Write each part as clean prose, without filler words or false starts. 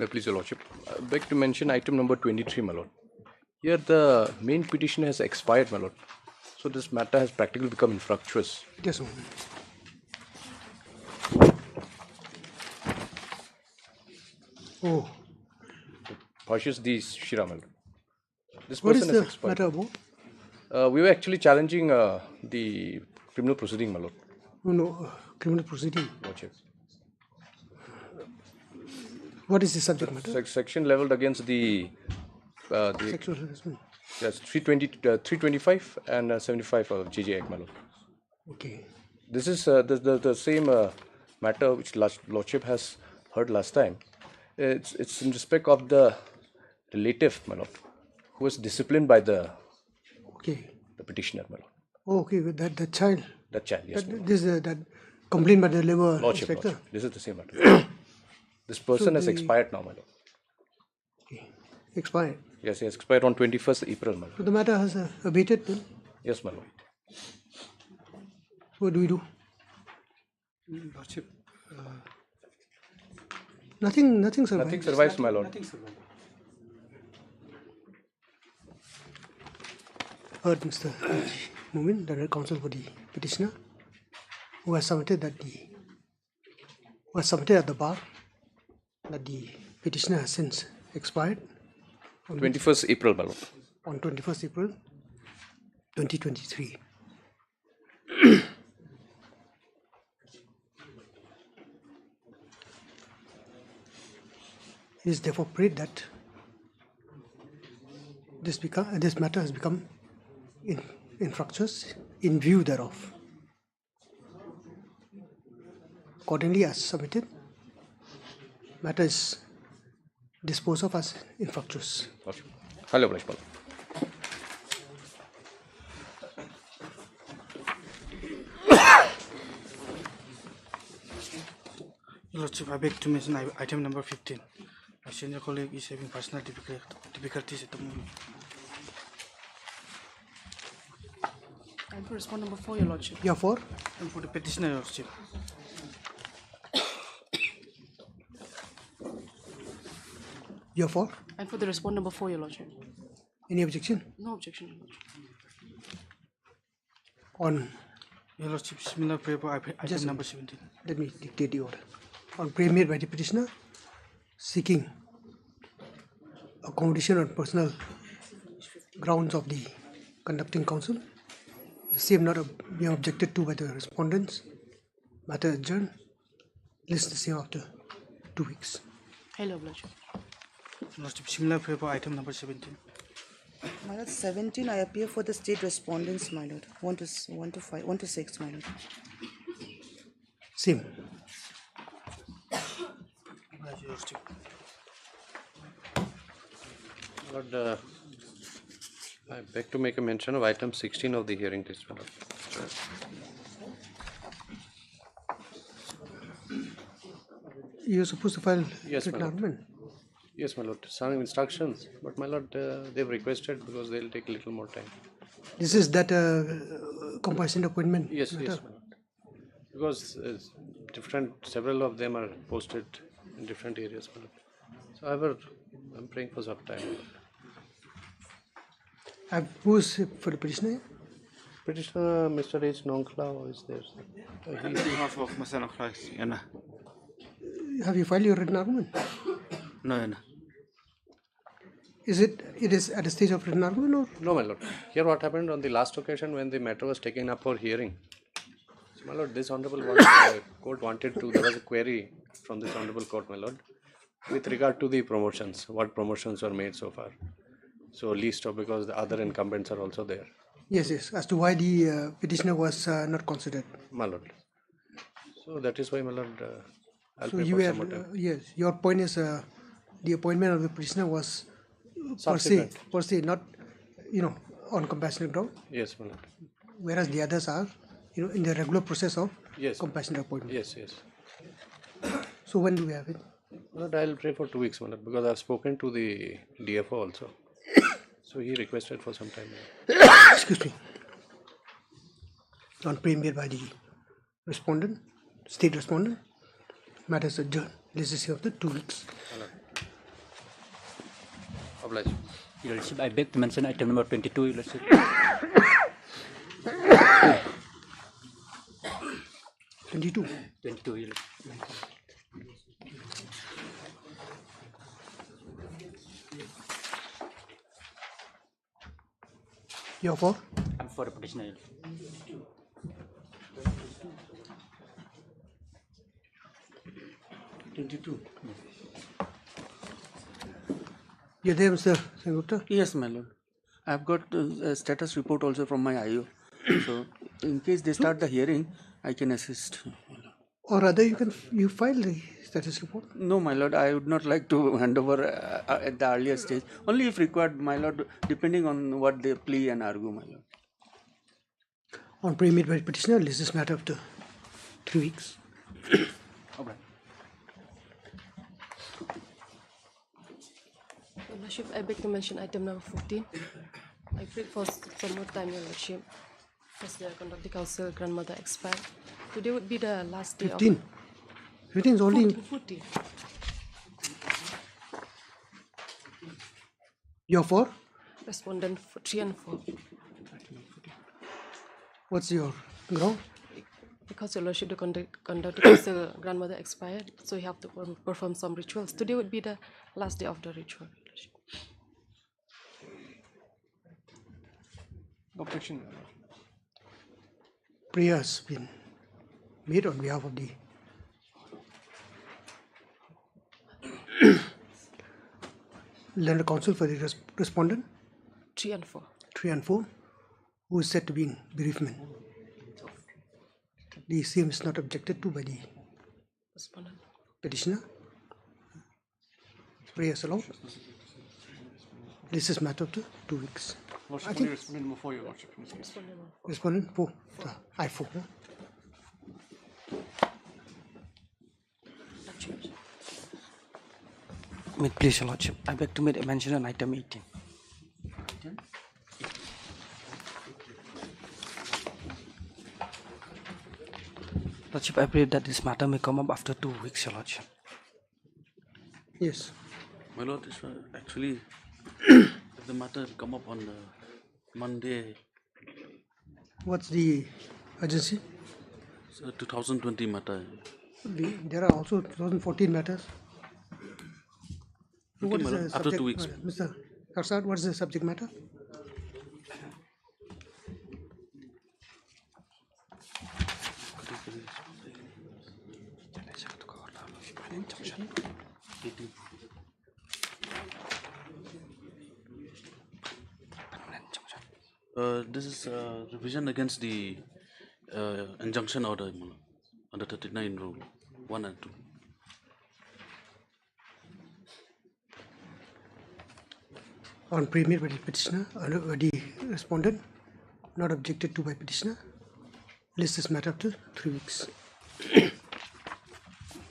May please your lordship. I beg to mention item number 23, my lord. Here the main petition has expired, my lord. So this matter has practically become infructuous. Yes, ma'am. Oh, Cautious the Shira, my lord. This what is person has the expired. matter about? We were actually challenging the criminal proceeding, my lord. No, criminal proceeding. Lordship. What is the subject matter? Section leveled against the Sexual harassment. yes, 325 and 75 of JJ Act, my lord. Okay. This is the same matter which lordship has heard last time. It's in respect of the relative, my lord, who was disciplined by the Okay. petitioner, my lord. Oh, okay, with that child. That child, yes, my lord. This that complaint by the labor Lordship, inspector. lordship. This is the same matter. This person has the- expired now, my lord. Okay. Expired. Yes, he has expired on 21st April, my lord. So the matter has abated then. Yes, my lord. What do we do? Lordship, Nothing survives. Nothing survives, my lord. nothing survived. Heard Mr. Mumin, the counsel for the petitioner, who has submitted at the bar that the petitioner has since expired 21st April, my lord. on 21st April 2023. It is therefore prayed that this matter has become infructuous in view thereof. Accordingly, as submitted, matter is disposed of as infructuous. Lordship. Hello, my lord. Lordship, I beg to mention item number 15. My senior colleague is having personal difficulties at the moment. And for respond number 4, your lordship. Yeah, for And for the petitioner, Lordship, And for the respond number 4, your lordship. any objection No objection, your lordship. on? Your Lordship, similar prayer for item Just- number 17. Let me dictate the order. On prayer made by the petitioner seeking accommodation on personal grounds of the conducting counsel, the same not being objected to by the respondents, matter adjourned, list the same after 2 weeks. Hello, lordship. Lordship, similar prayer for item number 17. My lord, 17, I appear for the state respondents, my lord. 1 to 6, my lord. Same. Yes, Your Lordship. Lord, I beg to make a mention of item 16 of the hearing test, my lord. You're supposed to file Yes, my written lord. argument. Yes, my lord. Some instructions, but my lord, they've requested because they'll take a little more time. This is that compassionate appointment. Yes, matter. yes, my lord. Because several of them are posted in different areas, my lord. So, however, I'm praying for some time, my lord. Who's for the petitioner? Petitioner Mr. H. Nonkla is there. On behalf of Masana Christ, Yana. Have you filed your written argument? No, Yana. It is at the stage of written argument or? No, my lord. Here what happened on the last occasion when the matter was taken up for hearing. So, my lord, this honorable court wanted to, there was a query from this honorable court, my lord, with regard to the promotions, what promotions were made so far. So, least of because the other incumbents are also there, Yes, as to why the petitioner was not considered. my lord. So, that is why, my lord, I'll So pray you for were, some more time. yes, your point is the appointment of the petitioner was Subsequent. per se, not, on compassionate ground, Yes, my lord. whereas the others are, in the regular process of Yes. compassionate appointment. Yes, yes. So when do we have it? My lord, I'll pray for 2 weeks, my lord, because I've spoken to the DFO also. So, he requested for some time. my lord. Excuse me. On prayer made by the respondent, state respondent, matters adjourned. This is here after 2 weeks. My lord. Obliged. Your Lordship, I beg to mention item number 22, Your Lordship. 22. 22, Your Lordship. You're for? I'm for the petitioner, Your Lordship. You're there, Mr. Sengupta? Yes, my lord. I've got a status report also from my IO. So, in case they start the hearing, I can assist. Or rather, you file the status report. No, my lord, I would not like to hand over at the earlier stage. Only if required, my lord, depending on what they plea and argue, my lord. On pre-made by petitioner, list this matter after 3 weeks. Okay. Your Lordship, I beg to mention item number 15. I plead for some more time, Your Lordship. First, the conducting council grandmother expired. Today would be the last day 15. of 15 is only 14. you're for? Respondent 3 and 4. What's your ground? Because Your Lordship, the conducting council grandmother expired, so you have to perform some rituals. Today would be the last day of the ritual, Your Lordship. Objection. Prayer has been made on behalf of the Land Council for the respondent 3 and 4. 3 and 4, who is said to be in bereavement. The same is not objected to by the Respondent. petitioner. Prayer is allowed. This is matter to 2 weeks. I think Respondent number 4, Your Lordship. respondent 4, I4. Please, Your Lordship, I beg to make a mention on item 18. Lordship, I believe that this matter may come up after 2 weeks, Your Lordship. Yes. My lord, this actually, if the matter come up on the Monday, What's the urgency? 2020 matter. There are also 2014 matters. What is madam, the after subject 2 weeks. matter? Mr. Karsad, what is the subject matter? This is revision against the injunction order, my lord, under 39 rule 1 and 2. On pre-made by the petitioner, the respondent, not objected to by petitioner. List this matter up to 3 weeks.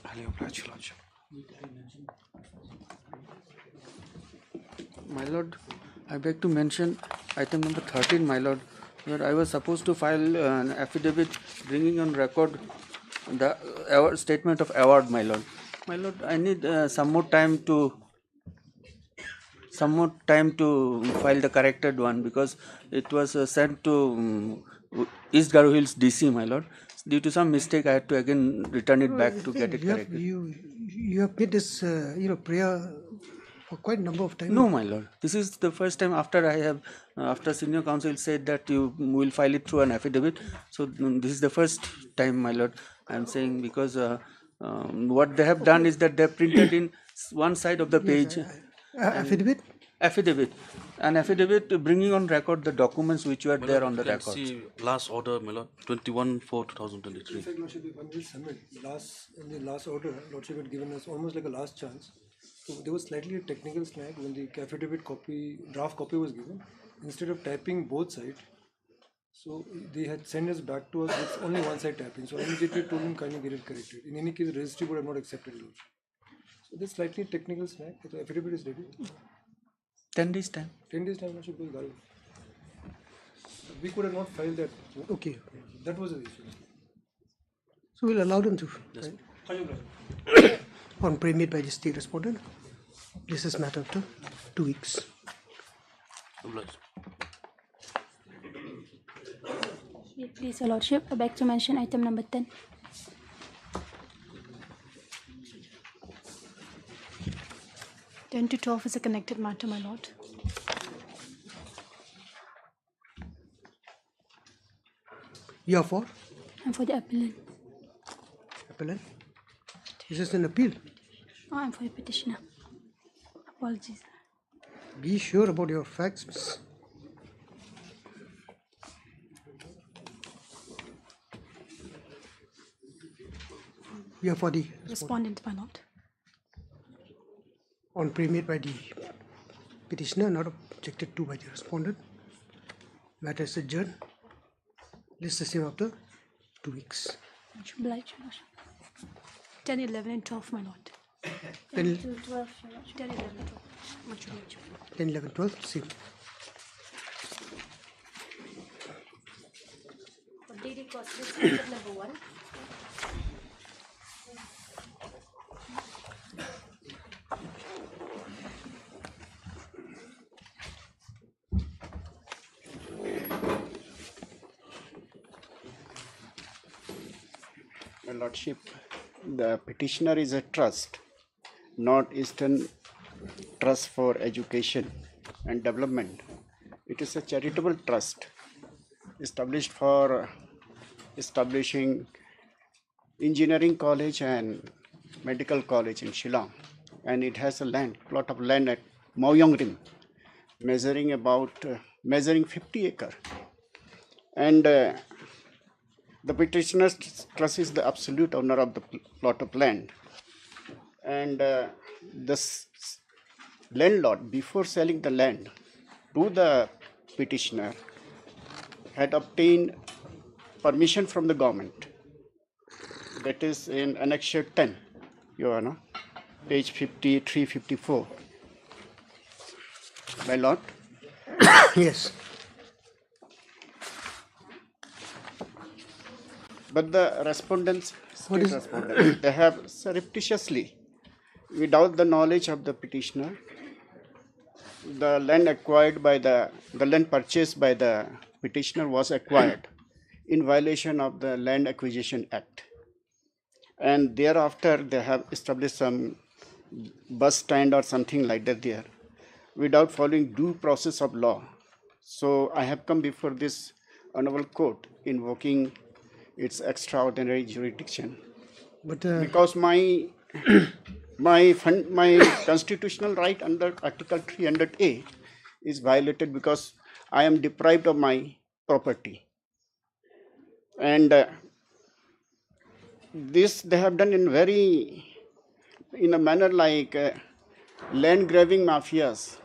Highly obliged, Your Lordship. My lord, I beg to mention item number 13, my lord, where I was supposed to file an affidavit bringing on record the award, statement of award, my lord. My lord, I need some more time to file the corrected one, because it was sent to East Garo Hills DC, my lord. Due to some mistake, I had to again return it back to get it corrected. You have made this prayer for quite a number of times. No, my lord. This is the first time after I have, after senior counsel said that you will file it through an affidavit. So this is the first time, my lord. I am saying, because what they have done is that they have printed in one side of the page. Affidavit? Affidavit. An affidavit bringing on record the documents which were there on the You can record. see last order, my lord, 21/4/2023. In fact, Lordship, if one will submit, in the last order, Lordship had given us almost like a last chance. So there was slightly a technical snag when the affidavit draft copy was given. Instead of typing both sides, so they had sent us back to us with only one side typing. So I immediately told him kindly get it corrected. In any case, registry would have not accepted it. So there's slightly technical snag. The affidavit is ready. 10 days time. 10 days time, Lordship, will go. We could have not filed that. Okay. That was the issue. So we'll allow them to. Right? On pre-made by the state respondent. This is matter to 2 weeks. Obliged. Please, Your Lordship, I beg to mention item number 10. To 12 is a connected matter, my lord. You are for I'm for the appellant. appellant? This is an appeal. Oh, I'm for the petitioner. Apologies. Be sure about your facts, miss. You are for the Respondent, my lord. on pre-made by the petitioner, not objected to by the respondent. Matter is adjourned. List the same after 2 weeks. Much obliged, Your Lordship. 10, 11, and 12, my lord. 10, 12, Your Lordship. 10, 11, 12. Much obliged. 10, 11, 12, same. For daily cost, this is item number 1. Your Lordship, the petitioner is a trust, Northeastern Trust for Education and Development. It is a charitable trust established for establishing engineering college and medical college in Shillong, and it has a plot of land at Maoyong Rim, measuring 50 acres, and the petitioner's trust is the absolute owner of the plot of land, and the landlord, before selling the land to the petitioner, had obtained permission from the government. That is in Annexure 10, Your Honor, page 5354. My lord, Yes. but the respondents, What is- they have surreptitiously, without the knowledge of the petitioner, the land purchased by the petitioner was acquired in violation of the Land Acquisition Act. And thereafter, they have established some bus stand or something like that there, without following due process of law. So I have come before this honorable court invoking its extraordinary jurisdiction, But because my constitutional right under Article 300A is violated because I am deprived of my property, and this they have done in a manner like land grabbing mafias,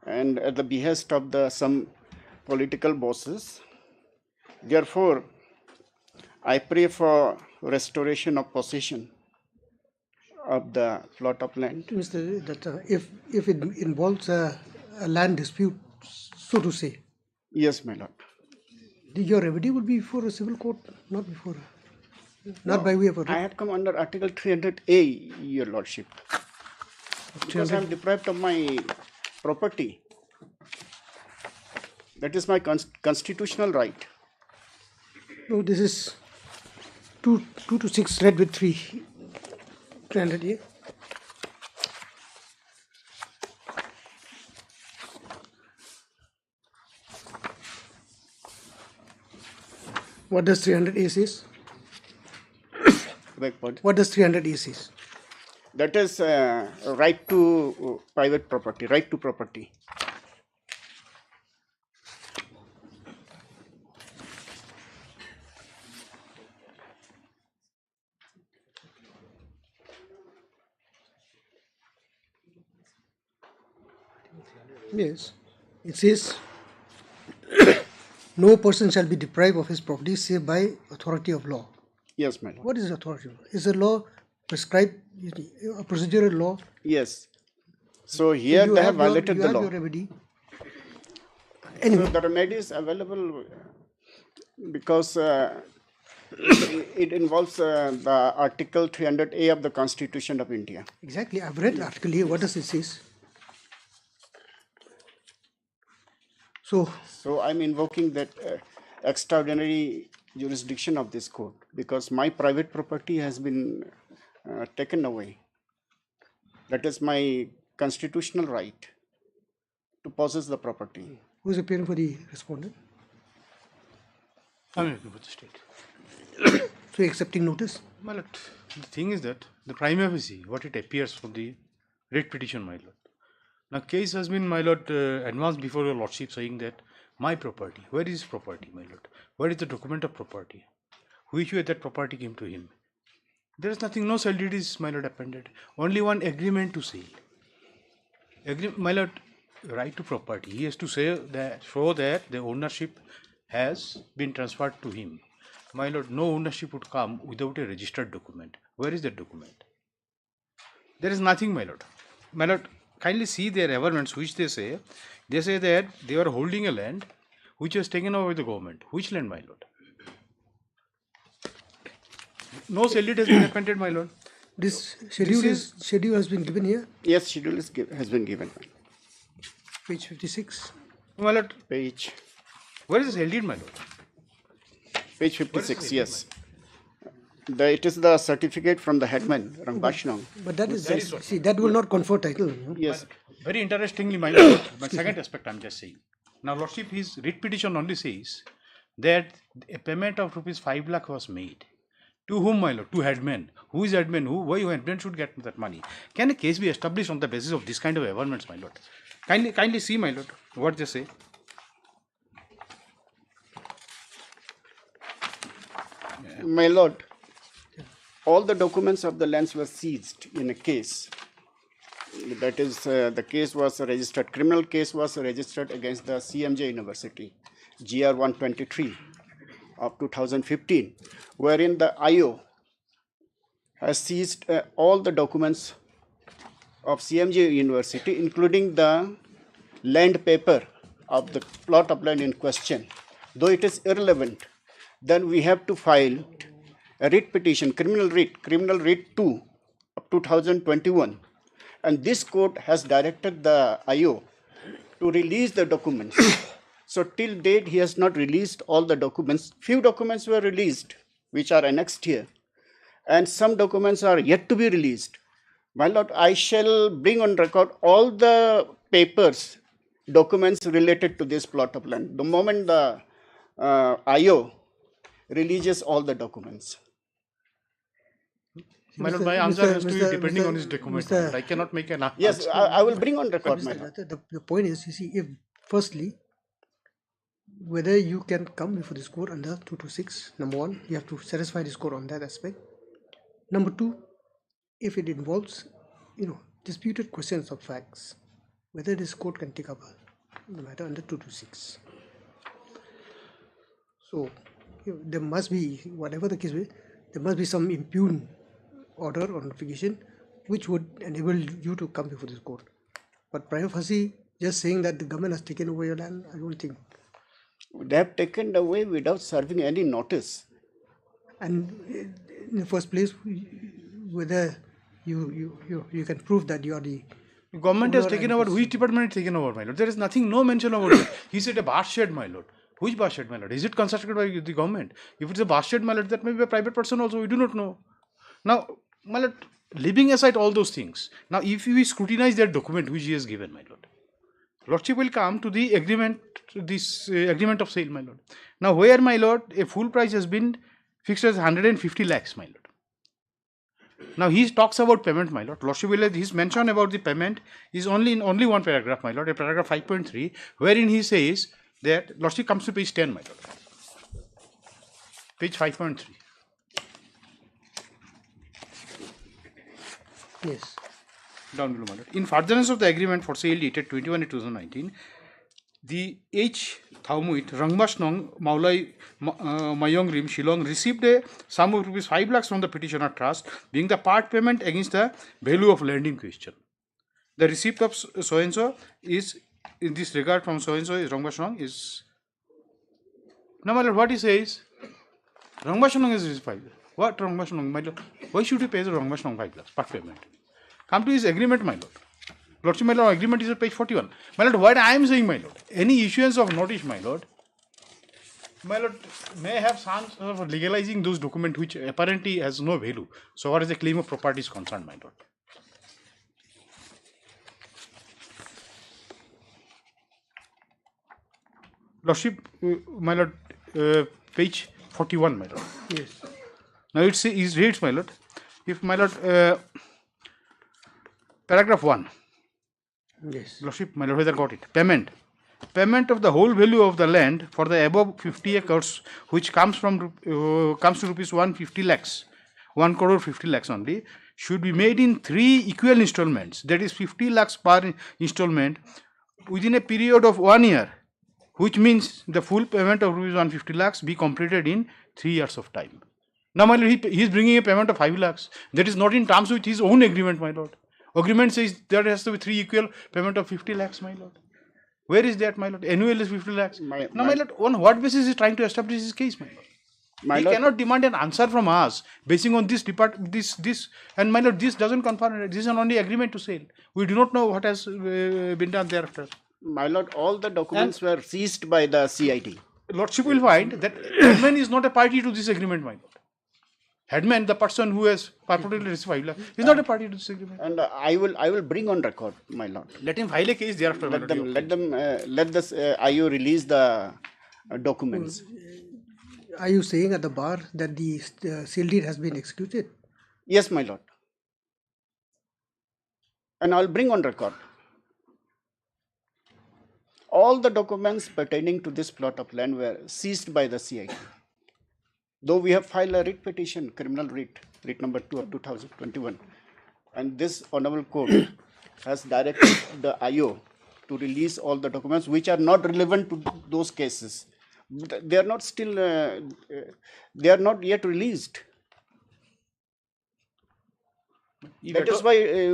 and at the behest of some political bosses. Therefore, I pray for restoration of possession of the plot of land. Mr. Datta, if it involves a land dispute, so to say, Yes, my lord. your remedy would be before a civil court, not by way of a I have come under Article 300A, your lordship, because I am deprived of my property. That is my constitutional right. No, this is 2 to 6 read with 300 here. What does 300A says? Beg pardon? What does 300A says? That is right to private property, right to property. Yes. It says, no person shall be deprived of his property save by authority of law. Yes, my lord. What is authority of law? Is a law prescribed, a procedural law? Yes. So here You they have violated you the have law. your remedy. So the remedy is available because It involves the Article 300A of the Constitution of India. Exactly. I've read the article here. What does it say? So I'm invoking that extraordinary jurisdiction of this court because my private property has been taken away. That is my constitutional right to possess the property. Who is appearing for the respondent? I'm looking for the state. So you're accepting notice? My lord, the thing is that the prima facie, what it appears from the writ petition, my lord. Now, case has been, my lord, advanced before your lordship saying that my property, where is property, my lord? Where is the document of property? Which way that property came to him? There is nothing, no sale deed is, my lord, appended. Only one agreement to sale. My lord, right to property. He has to say that, show that the ownership has been transferred to him. My lord, no ownership would come without a registered document. Where is that document? There is nothing, my lord. My lord, kindly see their averments which they say. They say that they are holding a land which was taken over by the government. Which land, my lord? No sale deed has been appended, my lord. This schedule has been given here? Yes, schedule has been given. Page 56. My lord. Page. Where is the sale deed, my lord? Page 56, yes. It is the certificate from the headman, Rangbashnong. But that is just, see, that will not confer title. Yes. Very interestingly, my lord, my second aspect I'm just saying. Now, lordship, his writ petition only says that a payment of rupees 5 lakh was made. To whom, my lord? To headman. Who is headman? Why headman should get that money? Can a case be established on the basis of this kind of averments, my lord? Kindly see, my lord, what they say. My lord, all the documents of the lands were seized in a case. That is, the case was registered, criminal case was registered against the CMJ University, GR 123 of 2015, wherein the IO has seized all the documents of CMJ University, including the land paper of the plot of land in question. Though it is irrelevant, then we have to file a writ petition, criminal writ 2 of 2021. And this court has directed the IO to release the documents. So till date, he has not released all the documents. Few documents were released, which are annexed here. And some documents are yet to be released. My lord, I shall bring on record all the papers, documents related to this plot of land. The moment the IO releases all the documents. My lord, my answer has to be depending on his document. I cannot make an answer. Yes, I will bring on record, my lord. The point is, you see, if firstly, whether you can come before this court under 226, number one, you have to satisfy this court on that aspect. Number two, if it involves, disputed questions of facts, whether this court can take up the matter under 226. So, there must be, whatever the case is, there must be some impugned order or notification which would enable you to come before this court. But prima facie, just saying that the government has taken away your land, I don't think. They have taken away without serving any notice. And in the first place, whether you can prove that you are the government has taken over. Which department has taken over, my lord? There is nothing, no mention about it. He said a bar shed, my lord. Which bar shed, my lord? Is it constructed by the government? If it's a bar shed, my lord, that may be a private person also. We do not know. Now, my lord, leaving aside all those things, now if we scrutinize that document which he has given, my lord, lordship will come to the agreement, this agreement of sale, my lord. Now, where, my lord, a full price has been fixed as 150 lakhs, my lord. Now, he talks about payment, my lord. Lordship will, his mention about the payment is only in only one paragraph, my lord, a paragraph 5.3, wherein he says that lordship comes to page 10, my lord. Page 5.3. Yes. Down below, my lord. In furtherance of the agreement for sale dated 21/2019, the H. Thaumuit, Rangbashnong, Maulai, Mayongrim, Shillong received a sum of rupees 5 lakhs from the petitioner trust, being the part payment against the value of land in question. The receipt of so and so is, in this regard, from so and so is Rangbashnong is. Now, my lord, what he says, Rangbasanong is 5 lakhs. What Rangbasanong, my lord? Why should you pay the Rangbasanong 5 lakhs part payment? Come to his agreement, my lord. Lordship, my lord, agreement is at page 41. My lord, what I am saying, my lord, any issuance of notice, my lord, may have chance of legalizing those documents which apparently has no value. So far as the claim of property is concerned, my lord. Lordship, my lord, page 41, my lord. Yes. Now it reads, my lord, if my lord, paragraph 1. Yes. Lordship, my lord, whether got it. Payment of the whole value of the land for the above 50 acres, which comes to rupees 150 lakhs, 1 crore 50 lakhs only, should be made in 3 equal installments. That is 50 lakhs per installment within a period of 1 year, which means the full payment of rupees 150 lakhs be completed in 3 years of time. Now, my lord, he is bringing a payment of 5 lakhs. That is not in terms with his own agreement, my lord. Agreement says there has to be 3 equal payment of 50 lakhs, my lord. Where is that, my lord? Annual is 50 lakhs. My lord, on what basis is he trying to establish his case, my lord? He cannot demand an answer from us basing on this and my lord, this doesn't confirm. This is an only agreement to sale. We do not know what has been done thereafter. My lord, all the documents were seized by the CID. Lordship will find that Headman is not a party to this agreement, my lord. Headman, the person who has purportedly received 5 lakhs, is not a party to this agreement. And I will bring on record, my lord. Let him file a case thereafter. Let this IO release the documents. Are you saying at the bar that the sale deed has been executed? Yes, my lord. And I'll bring on record. All the documents pertaining to this plot of land were seized by the CID. Though we have filed a writ petition, criminal writ number 2 of 2021, and this honorable court has directed the IO to release all the documents which are not relevant to those cases. They are not still, they are not yet released. That is why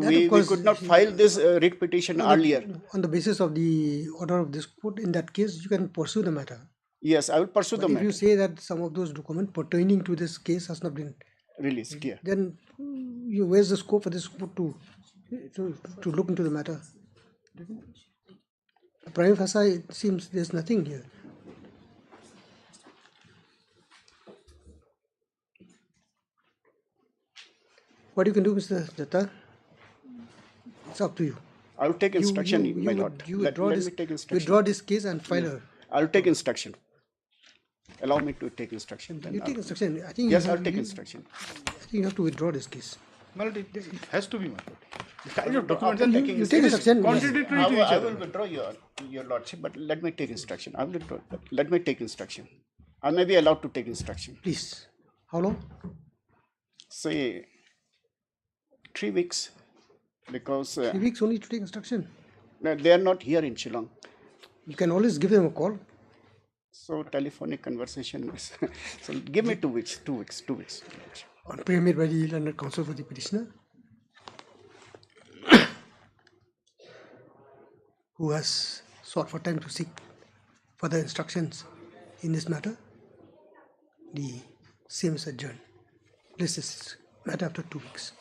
we could not file this writ petition earlier. On the basis of the order of this court, in that case, you can pursue the matter. Yes, I will pursue the matter. If you say that some of those documents pertaining to this case has not been released, yeah, then where's the scope for this court to look into the matter? Prima facie, it seems there's nothing here. What you can do, Mr. Datta, it's up to you. I will take instruction, my lord. Let me take instruction. Withdraw this case and file a... I will take instruction. Allow me to take instruction. Then you take instruction. I think yes, I'll take instruction. I think you have to withdraw this case. Well, it has to be, my lord. The kind of documents are taking instruction. Contradictory to each other. I will withdraw your lordship, but let me take instruction. I will withdraw. Let me take instruction. I may be allowed to take instruction. Please. How long? Say 3 weeks. Because 3 weeks only to take instruction. They are not here in Shillong. You can always give them a call. So telephonic conversation is so give me 2 weeks. 2 weeks. On prayer made by the learned counsel for the petitioner, who has sought for time to seek further instructions in this matter, the same is adjourned. This is matter after 2 weeks.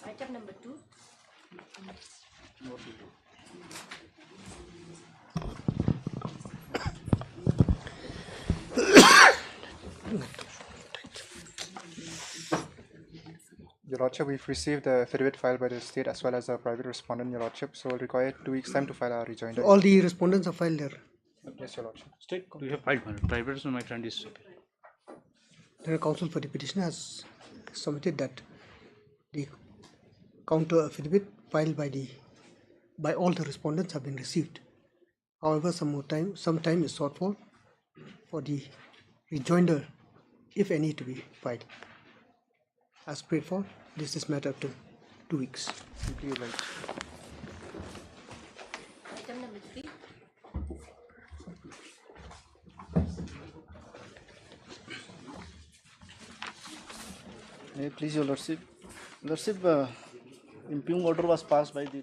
Item number 2. Your Lordship, we've received the affidavit filed by the state as well as a private respondent, Your Lordship, so we'll require 2 weeks' time to file our rejoinder. All the respondents are filed there. Yes, Your Lordship. State, we have filed one. Private, my friend is. The counsel for the petitioner has submitted that the counter affidavit filed by all the respondents have been received. However, some time is sought for the rejoinder, if any, to be filed. As prayed for, this is matter after 2 weeks. Simply right. Item number 3. Please, Your Lordship. Lordship, impugn order was passed by the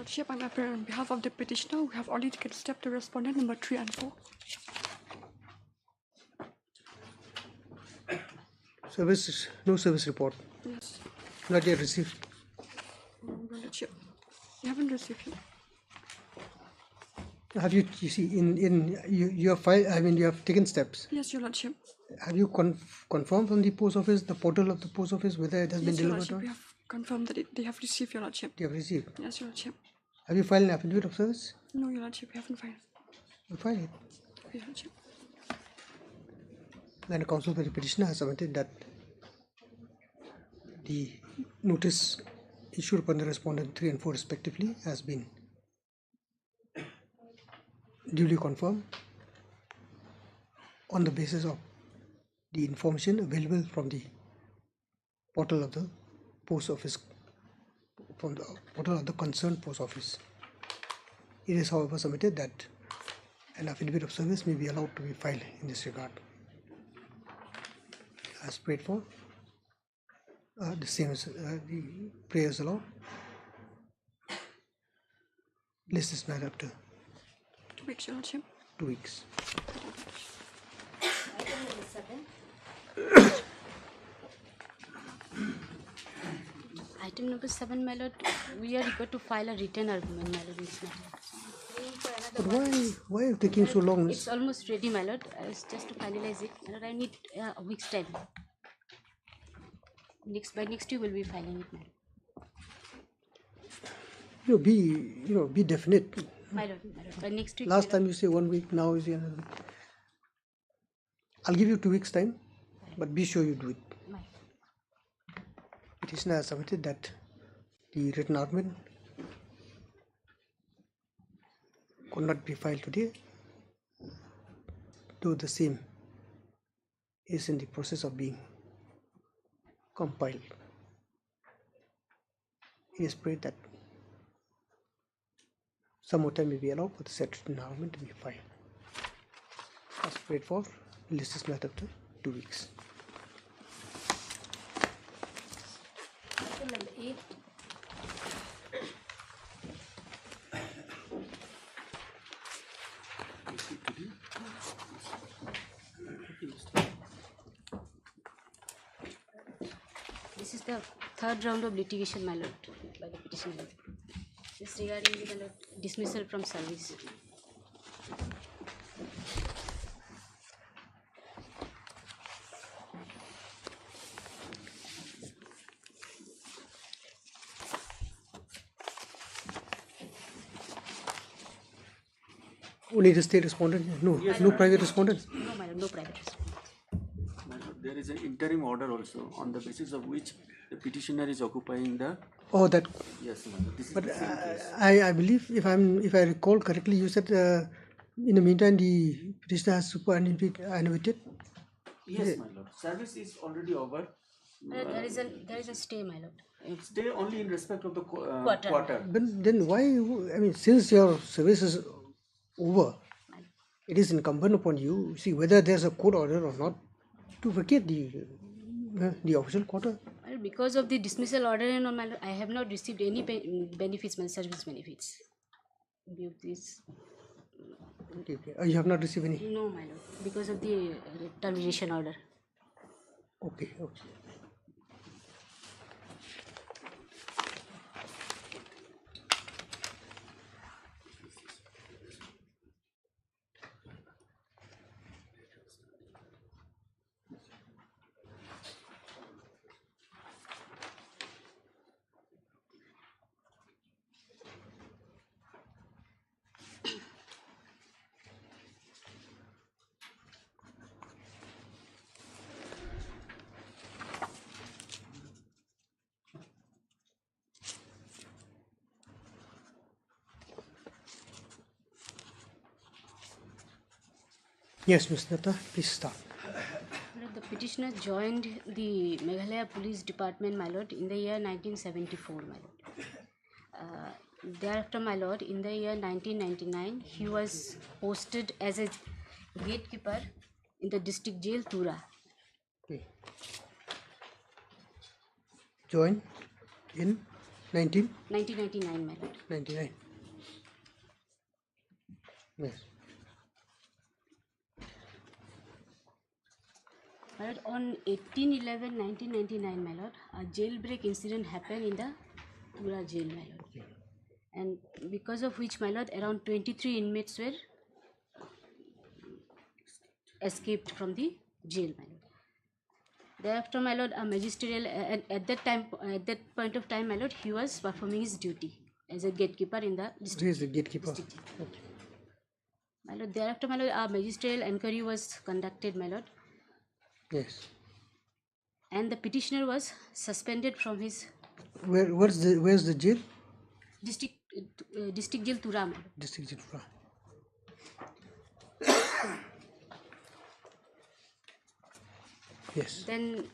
Lordship, I'm appearing on behalf of the petitioner. We have already taken step to respondent number 3 and 4. Service, no service report. Yes. Not yet received. Your Lordship, you haven't received it. Have you see, you have filed, I mean, you have taken steps. Yes, Your Lordship. Have you confirmed from the post office, the portal of the post office, whether it has been Yes, Your delivered Lordship, or we have confirmed that they have received, Your Lordship. they have received? Yes, Your Lordship. Have you filed an affidavit of service? No, Your Lordship, we haven't filed. You filed it. Your Lordship. Then the counsel for the petitioner has submitted that the notice issued upon the respondent 3 and 4 respectively has been duly confirmed on the basis of the information available from the portal of the post office, from the portal of the concerned post office. It is however submitted that an affidavit of service may be allowed to be filed in this regard. As prayed for, the same as the prayers allowed. List is matter up to 2 weeks, Your Lordship. 2 weeks. Item number 7. Item number 7, my lord, we are required to file a written argument, my lord, in this matter. But why are you taking so long? It's almost ready, my lord. It's just to finalize it. My lord, I need a week's time. By next week, we'll be filing it, my lord. Be definite. My lord, by next week. Last time you say 1 week, now is another week. I'll give you 2 weeks time, but be sure you do it. Petitioner has submitted that the written argument could not be filed today, though the same is in the process of being compiled. It is prayed that some more time may be allowed for the said written argument to be filed. As prayed for, list is matter after 2 weeks. Item number 8. This is the third round of litigation, my lord, by the petitioner. This is regarding the, my lord, dismissal from service. Only the state respondent? No, Yes, no ma'am. private respondent? No, my lord, no private respondent. My lord, there is an interim order also on the basis of which the petitioner is occupying the. Oh, that. Yes, my lord. This is But the same case. I believe, if I recall correctly, you said in the meantime the petitioner has superannuated. Yes, my lord. Service is already over. There is a stay, my lord. Stay only in respect of the Quarter. quarter. But then why? I mean, since your service is over, it is incumbent upon you, see whether there's a court order or not, to vacate the official quarter. Well, because of the dismissal order and all, my lord, I have not received any benefits, my service benefits. In view of this. Okay. You have not received any. No, my lord, because of the termination order. Okay. Yes, Ms. Datta, please start. The petitioner joined the Meghalaya Police Department, my lord, in the year 1974, my lord. Thereafter, my lord, in the year 1999, he was posted as a gatekeeper in the district jail, Tura. Okay. Join in 1999, my lord. 99. Yes. My lord, on 18/11/1999, my lord, a jailbreak incident happened in the Tura jail, my lord. And because of which, my lord, around 23 inmates were escaped from the jail, my lord. Thereafter, my lord, a magisterial, at that point of time, my lord, he was performing his duty as a gatekeeper in the district. He is the gatekeeper. Okay. My lord, thereafter, my lord, a magisterial inquiry was conducted, my lord, Yes. and the petitioner was suspended from his Where's the jail? district jail Tura, my lord. District jail. Tura. Yes. Then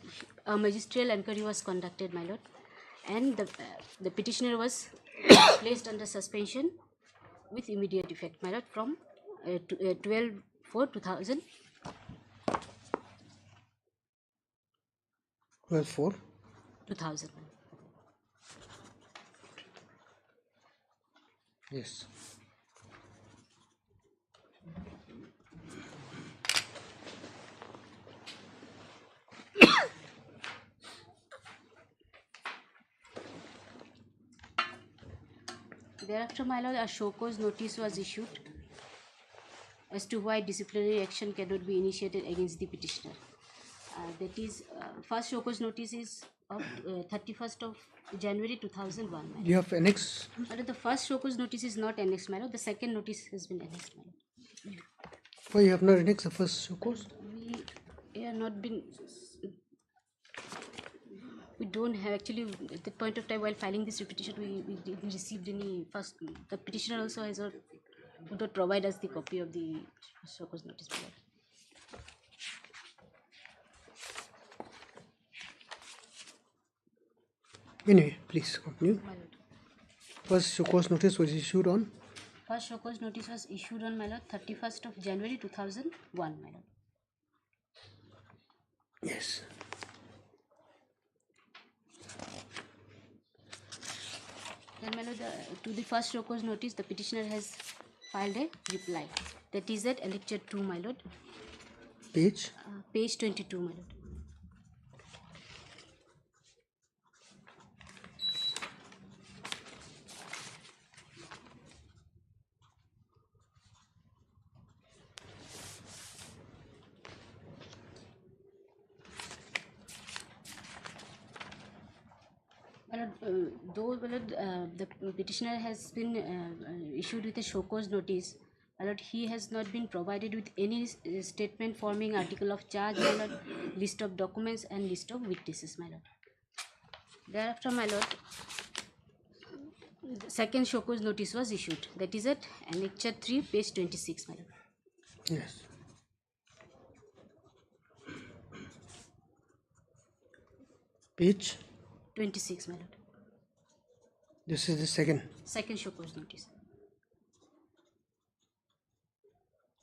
a magisterial inquiry was conducted, my lord, and the petitioner was placed under suspension with immediate effect, my lord, from 12/4/2000. 12/4. 2000. Yes. Thereafter, my lord, a show cause notice was issued as to why disciplinary action cannot be initiated against the petitioner. That is, first show cause notice is of 31st of January 2001. Do you have annex? My lord, the first show cause notice is not annexed, my lord. The second notice has been annexed, my lord. Why you have not annexed the first show cause? We have not been. We don't have actually at that point of time while filing this petition. We didn't received any first. The petitioner also has not would not provide us the copy of the show cause notice. My lord. Anyway, please continue. My lord. First show cause notice was issued on? First show cause notice was issued on, my lord, 31st of January 2001, my lord. Yes. Then, my lord, to the first show cause notice, the petitioner has filed a reply. That is at Lecture 2, my lord. Page? Page 22, my lord. Though the petitioner has been issued with a show cause notice, my lord, he has not been provided with any statement forming article of charge, my lord, list of documents and list of witnesses, my lord. Thereafter, my lord, the second show cause notice was issued. That is at Annexure 3, page 26, my lord. Yes. Page? 26, my lord. This is the second. Second show cause notice.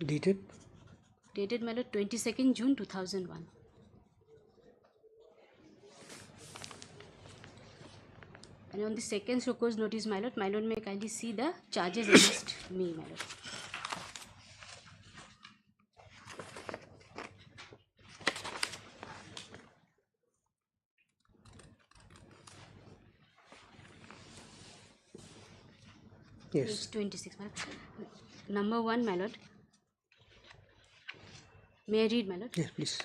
Dated? Dated, my lord, 22nd June 2001. And on the second show cause notice, my lord may kindly see the charges against me, my lord. Yes. Page 26, my lord. Number 1, my lord. May I read, my lord? Yes, please.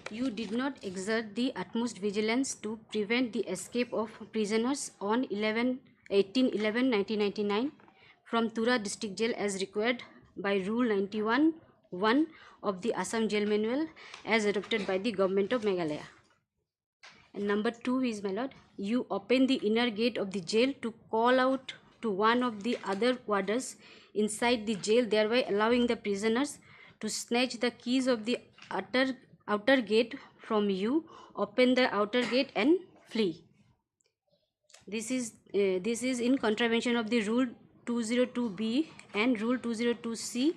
You did not exert the utmost vigilance to prevent the escape of prisoners on 18/11/1999 from Tura District Jail as required by Rule 91(1) of the Assam Jail Manual as adopted by the Government of Meghalaya. And number 2 is, my lord, you opened the inner gate of the jail to call out to one of the other warders inside the jail, thereby allowing the prisoners to snatch the keys of the outer gate from you, open the outer gate and flee. This is in contravention of the Rule 202B and Rule 202C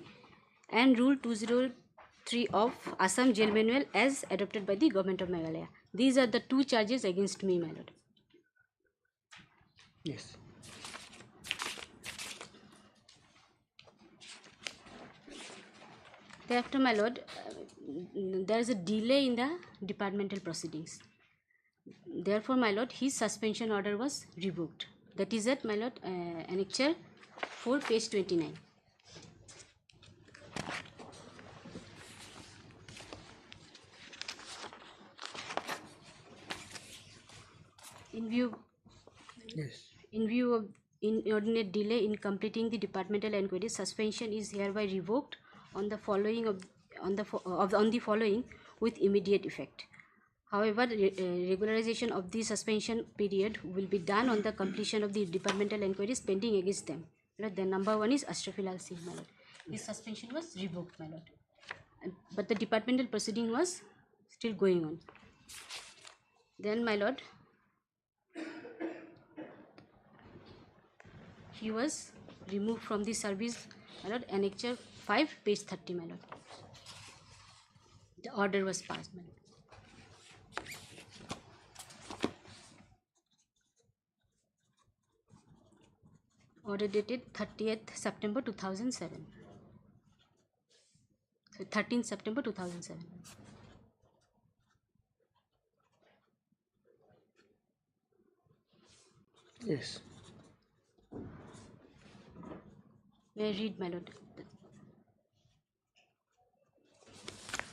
and Rule 203 of Assam Jail Manual as adopted by the Government of Meghalaya. These are the two charges against me, my lord. Yes. Thereafter, my lord, there is a delay in the departmental proceedings. Therefore, my lord, his suspension order was revoked. That is at, my lord, annexure 4, page 29. Yes. In view of inordinate delay in completing the departmental inquiry, suspension is hereby revoked on the following with immediate effect. However, regularization of the suspension period will be done on the completion of the departmental inquiries pending against them. The number one is Ashrafilal Singh, my lord. His suspension was revoked, my lord. But the departmental proceeding was still going on. Then, my lord, he was removed from the service, my lord, annexure 5, page 30, my lord. The order was passed, my lord. Order dated 30th September 2007. So 13th September 2007. Yes. May I read, my lord?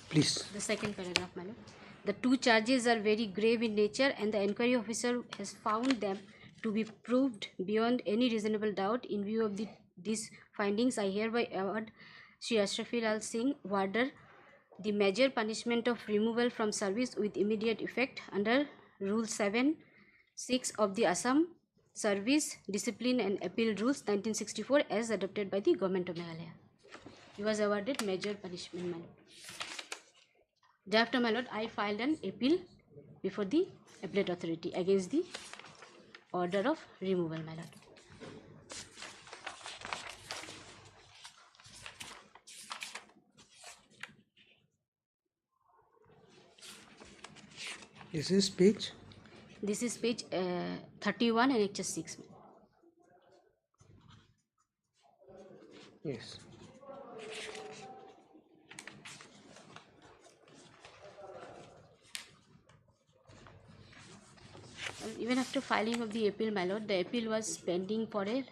Please. The second paragraph, my lord. The two charges are very grave in nature and the inquiry officer has found them to be proved beyond any reasonable doubt. In view of these findings, I hereby award Sri Ashrafilal Singh, warder, the major punishment of removal from service with immediate effect under Rule 7(6) of the Assam Service Discipline and Appeal Rules 1964 as adopted by the Government of Meghalaya. He was awarded major punishment, my lord. Thereafter, my lord, I filed an appeal before the appellate authority against the order of removal, my lord. This is page? This is page 31 and Annexure 6. Yes. Even after filing of the appeal, my lord, the appeal was pending for a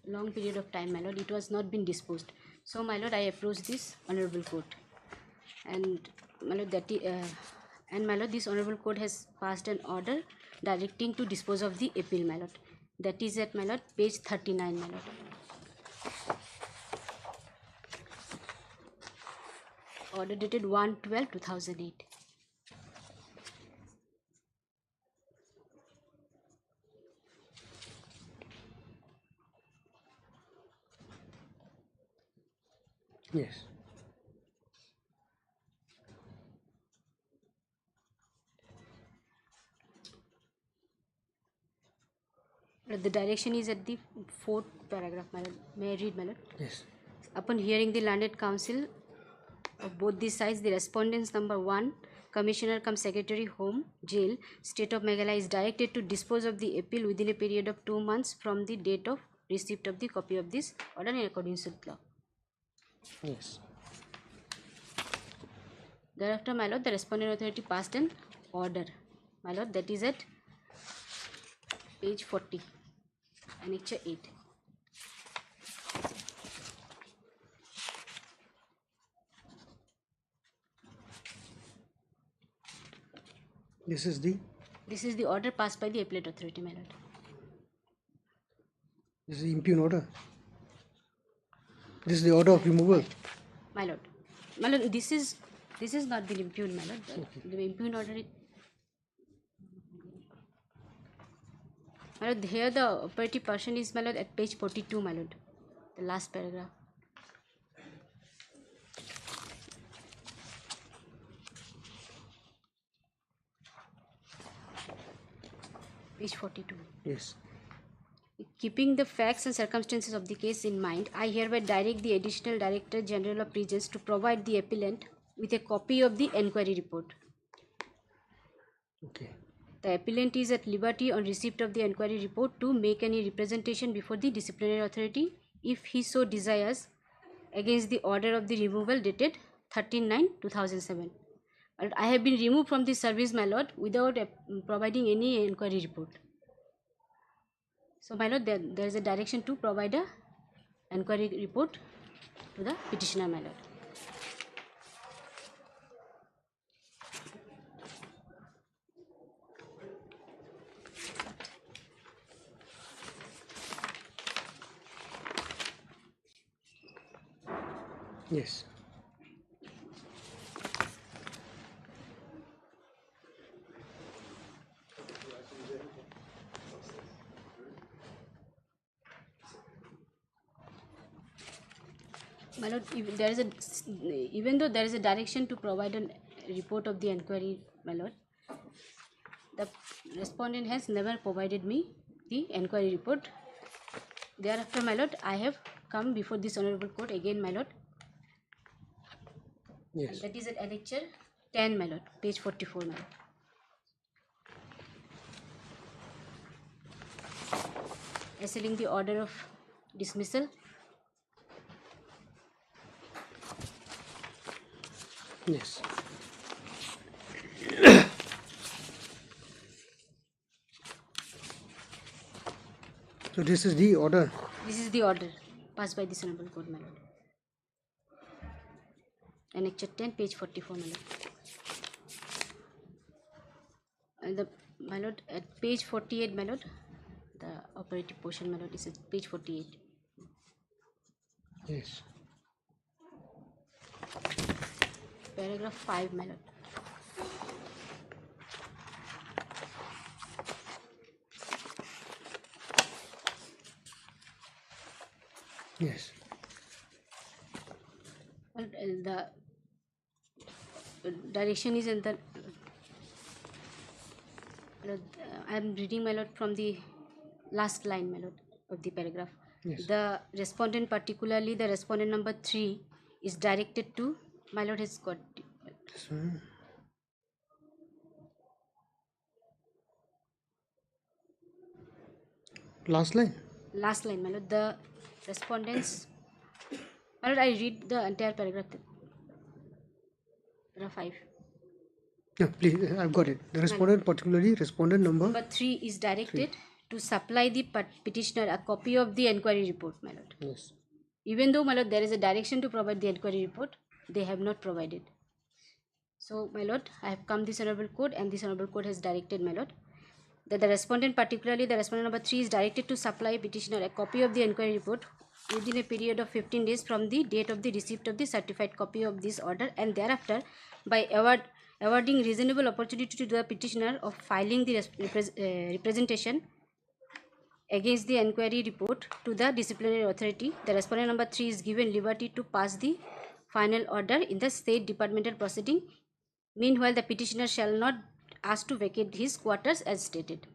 long period of time, my lord. It was not been disposed. So, my lord, I approached this honorable court, and my lord, this honorable court has passed an order directing to dispose of the appeal, my lord. That is at, my lord, page 39, my lord. Order dated 1/12/2008. Yes. The direction is at the 4th paragraph, my lord. May I read, my lord? Yes. Upon hearing the landed council of both these sides, the respondents number 1, Commissioner cum Secretary Home, Jail, State of Meghalaya, is directed to dispose of the appeal within a period of 2 months from the date of receipt of the copy of this order in accordance with law. Yes. Thereafter, my lord, the respondent authority passed an order, my lord, that is at page 40, Annexure 8. This is the order passed by the appellate authority, my lord. This is the impugn order. This is the order of removal. My lord. My lord, this is not the impugned, my lord. The impugned order is, my lord, here the operative person is, my lord, at page 42, my lord. The last paragraph. Page 42. Yes. Keeping the facts and circumstances of the case in mind, I hereby direct the Additional Director General of Prisons to provide the appellant with a copy of the enquiry report. Okay. The appellant is at liberty on receipt of the inquiry report to make any representation before the disciplinary authority if he so desires against the order of the removal dated 13/9/2007. I have been removed from the service, my lord, without providing any inquiry report. So, my lord, there is a direction to provide a inquiry report to the petitioner, my lord. Yes. My lord, even though there is a direction to provide a report of the inquiry, my lord, the respondent has never provided me the inquiry report. Thereafter, my lord, I have come before this honorable court again, my lord. Yes. That is at lecture 10, my lord, page 44, my lord. Assailing the order of dismissal. Yes. So this is the order. This is the order passed by this honorable court, my lord. Annexure 10, page 44, my lord. And my lord, at page 48, my lord, the operative portion, my lord, is at page 48. Yes. Paragraph 5, my lord. Yes. Well, the direction is in the. I am reading, my lord, from the last line, my lord, of the paragraph. Yes. The respondent, particularly the respondent number 3, is directed to. My lord has got. This one. Last line. Last line, my lord. The respondents. My lord, I read the entire paragraph. Paragraph 5. Yeah, please, I've got it. The respondent, particularly respondent number 3, is directed to supply the petitioner a copy of the inquiry report, my lord. Yes. Even though, my lord, there is a direction to provide the inquiry report, they have not provided. So, my lord, I have come this honorable court, and this honorable court has directed, my lord, that the respondent, particularly the respondent number 3, is directed to supply petitioner a copy of the inquiry report within a period of 15 days from the date of the receipt of the certified copy of this order, and thereafter by awarding reasonable opportunity to the petitioner of filing the representation against the inquiry report to the disciplinary authority. The respondent number 3 is given liberty to pass the final order in the state departmental proceeding. Meanwhile, the petitioner shall not ask to vacate his quarters as stated.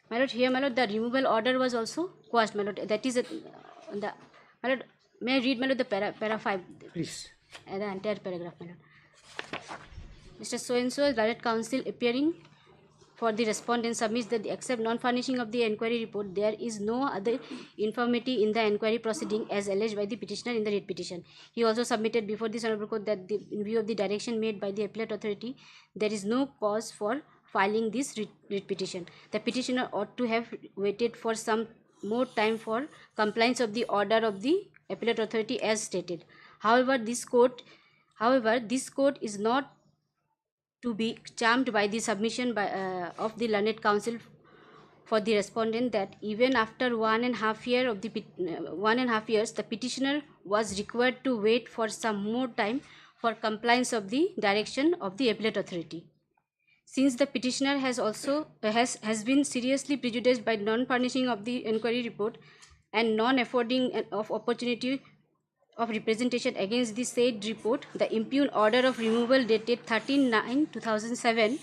My lord, here, my lord, the removal order was also quashed, my lord. That is my lord, may I read, my lord, the para 5? Please. The entire paragraph, my lord. Mr. So-and-so, Direct Counsel appearing for the respondent submits that except non-furnishing of the inquiry report, there is no other infirmity in the inquiry proceeding as alleged by the petitioner in the writ petition. He also submitted before this honorable court that in view of the direction made by the appellate authority, there is no cause for filing this writ petition. The petitioner ought to have waited for some more time for compliance of the order of the appellate authority as stated. However, this court is not to be charmed by the submission of the learned counsel for the respondent that even after 1.5 years, the petitioner was required to wait for some more time for compliance of the direction of the appellate authority. Since the petitioner has been seriously prejudiced by non-furnishing of the inquiry report and non-affording of opportunity of representation against the said report, the impugned order of removal dated 13/9/2007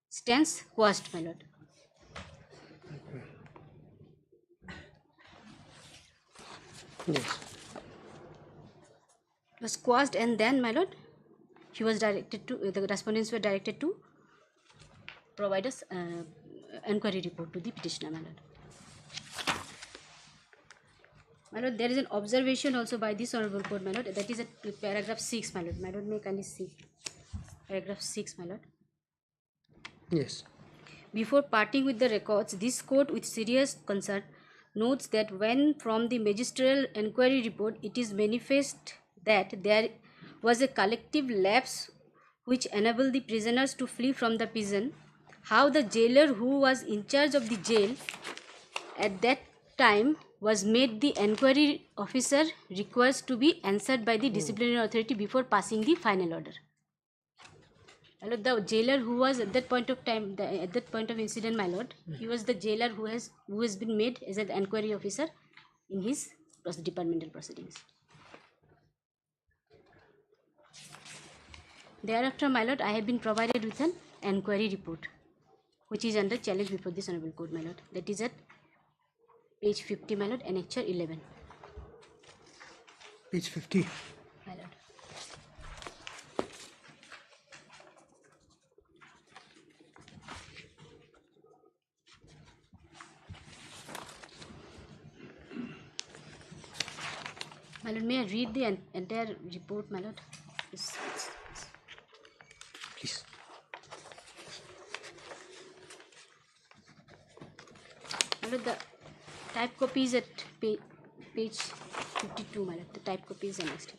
stands quashed, my lord. Yes. It was quashed, and then, my lord, he was directed to, the respondents were directed to provide us inquiry report to the petitioner, my lord. My lord, there is an observation also by this honorable court, my lord, that is at paragraph 6, my lord. My lord, may kindly see paragraph 6, my lord. Yes. Before parting with the records, this court with serious concern notes that when from the magisterial inquiry report it is manifest that there was a collective lapse which enabled the prisoners to flee from the prison, how the jailer who was in charge of the jail at that time was made the inquiry officer requires to be answered by the disciplinary authority before passing the final order. My lord, the jailer who was at that point of time, at that point of incident, my lord, he was the jailer who has been made as an inquiry officer in his departmental proceedings. Thereafter, my lord, I have been provided with an inquiry report, which is under challenge before this honorable court, my lord. That is at page 50, my lord, annexure 11. Page 50. My lord. My lord, may I read the entire report, my lord? Yes. Please. My lord, the type copy is at page 52, my lord. The type copy is annexed.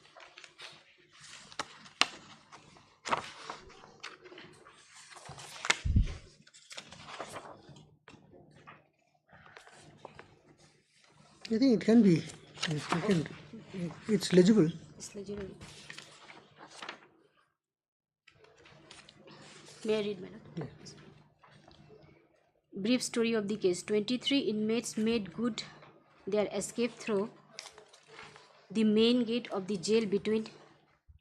I think it can be. It's legible. It's legible. May I read, my lord? Yes. Brief story of the case. 23 inmates made good their escape through the main gate of the jail between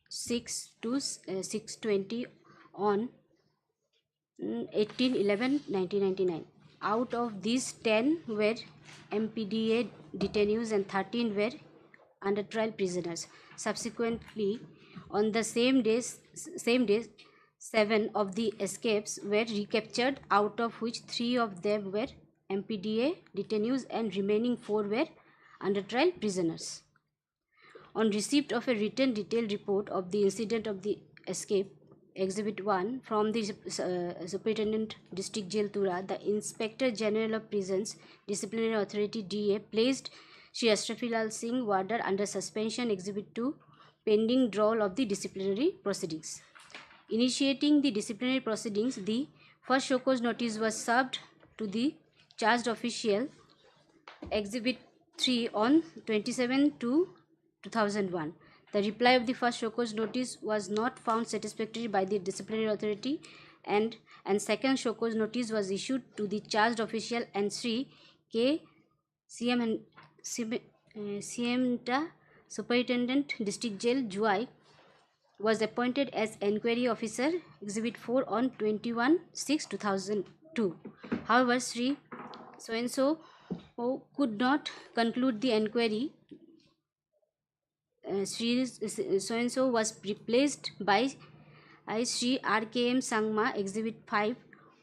6 to 6:20 on 18/11/1999. Out of these, 10 were MPDA detainees and 13 were under trial prisoners. Subsequently, on the same day, 7 of the escapes were recaptured, out of which 3 of them were MPDA detainees and remaining 4 were under trial prisoners. On receipt of a written detailed report of the incident of the escape, Exhibit 1, from the Superintendent District Jail Tura, the Inspector General of Prisons Disciplinary Authority DA placed Shri Ashrafilal Singh Warder under suspension, Exhibit 2, pending drawal of the disciplinary proceedings. Initiating the disciplinary proceedings, the first show cause notice was served to the charged official, Exhibit 3, on 27/2/2001. The reply of the first show cause notice was not found satisfactory by the disciplinary authority, and second show cause notice was issued to the charged official, and Sri K. Siemta, Superintendent District Jail, Juai, was appointed as Enquiry Officer, Exhibit 4, on 21/6/2002. However, Sri so-and-so could not conclude the enquiry. Sri so-and-so was replaced by Sri R.K.M. Sangma, Exhibit 5,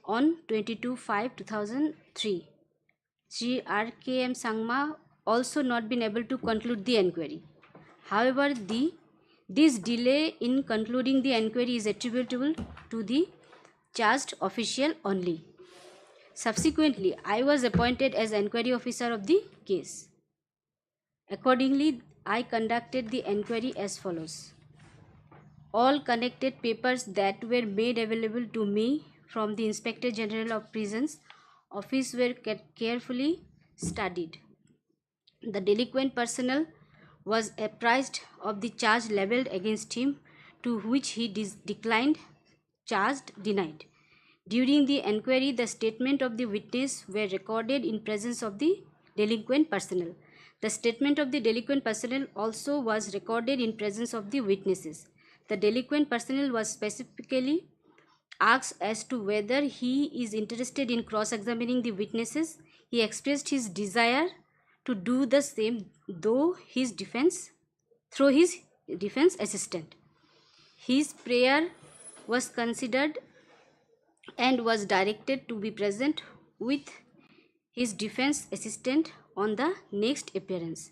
on 22/5/2003. Sri R.K.M. Sangma also not been able to conclude the enquiry. However, this delay in concluding the enquiry is attributable to the charged official only. Subsequently, I was appointed as enquiry officer of the case. Accordingly, I conducted the enquiry as follows. All connected papers that were made available to me from the Inspector General of Prisons office were carefully studied. The delinquent personnel was apprised of the charge levelled against him, to which he declined, charged, denied. During the enquiry, the statement of the witness were recorded in presence of the delinquent personnel. The statement of the delinquent personnel also was recorded in presence of the witnesses. The delinquent personnel was specifically asked as to whether he is interested in cross-examining the witnesses. He expressed his desire to do the same through his defense assistant. His prayer was considered and was directed to be present with his defense assistant on the next appearance.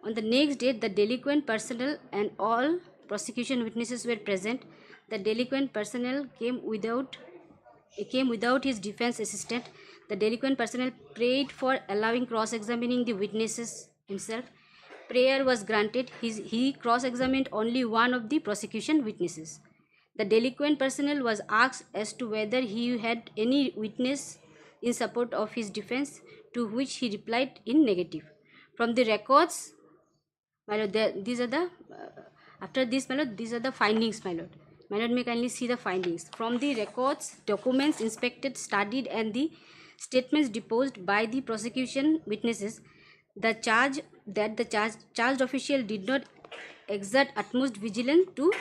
On the next day, the delinquent personnel and all prosecution witnesses were present. The delinquent personnel came without his defense assistant. The delinquent personnel prayed for allowing cross-examining the witnesses himself. Prayer was granted. He cross-examined only one of the prosecution witnesses. The delinquent personnel was asked as to whether he had any witness in support of his defense, to which he replied in negative. From the records, my lord, these are the after this, my lord, these are the findings, my lord. My lord, may kindly see the findings. From the records, documents inspected, studied, and the statements deposed by the prosecution witnesses, the charged official did not exert utmost vigilance to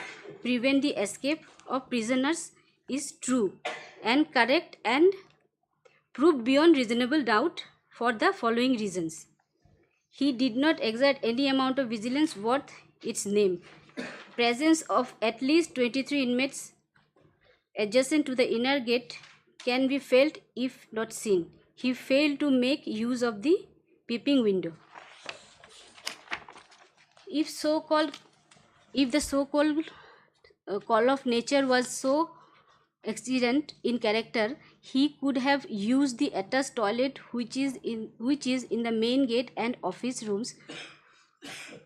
prevent the escape of prisoners is true and correct and proved beyond reasonable doubt for the following reasons. He did not exert any amount of vigilance worth its name. Presence of at least 23 inmates adjacent to the inner gate can be felt if not seen. He failed to make use of the peeping window. If the so-called call of nature was so exigent in character, he could have used the attached toilet which is in the main gate and office rooms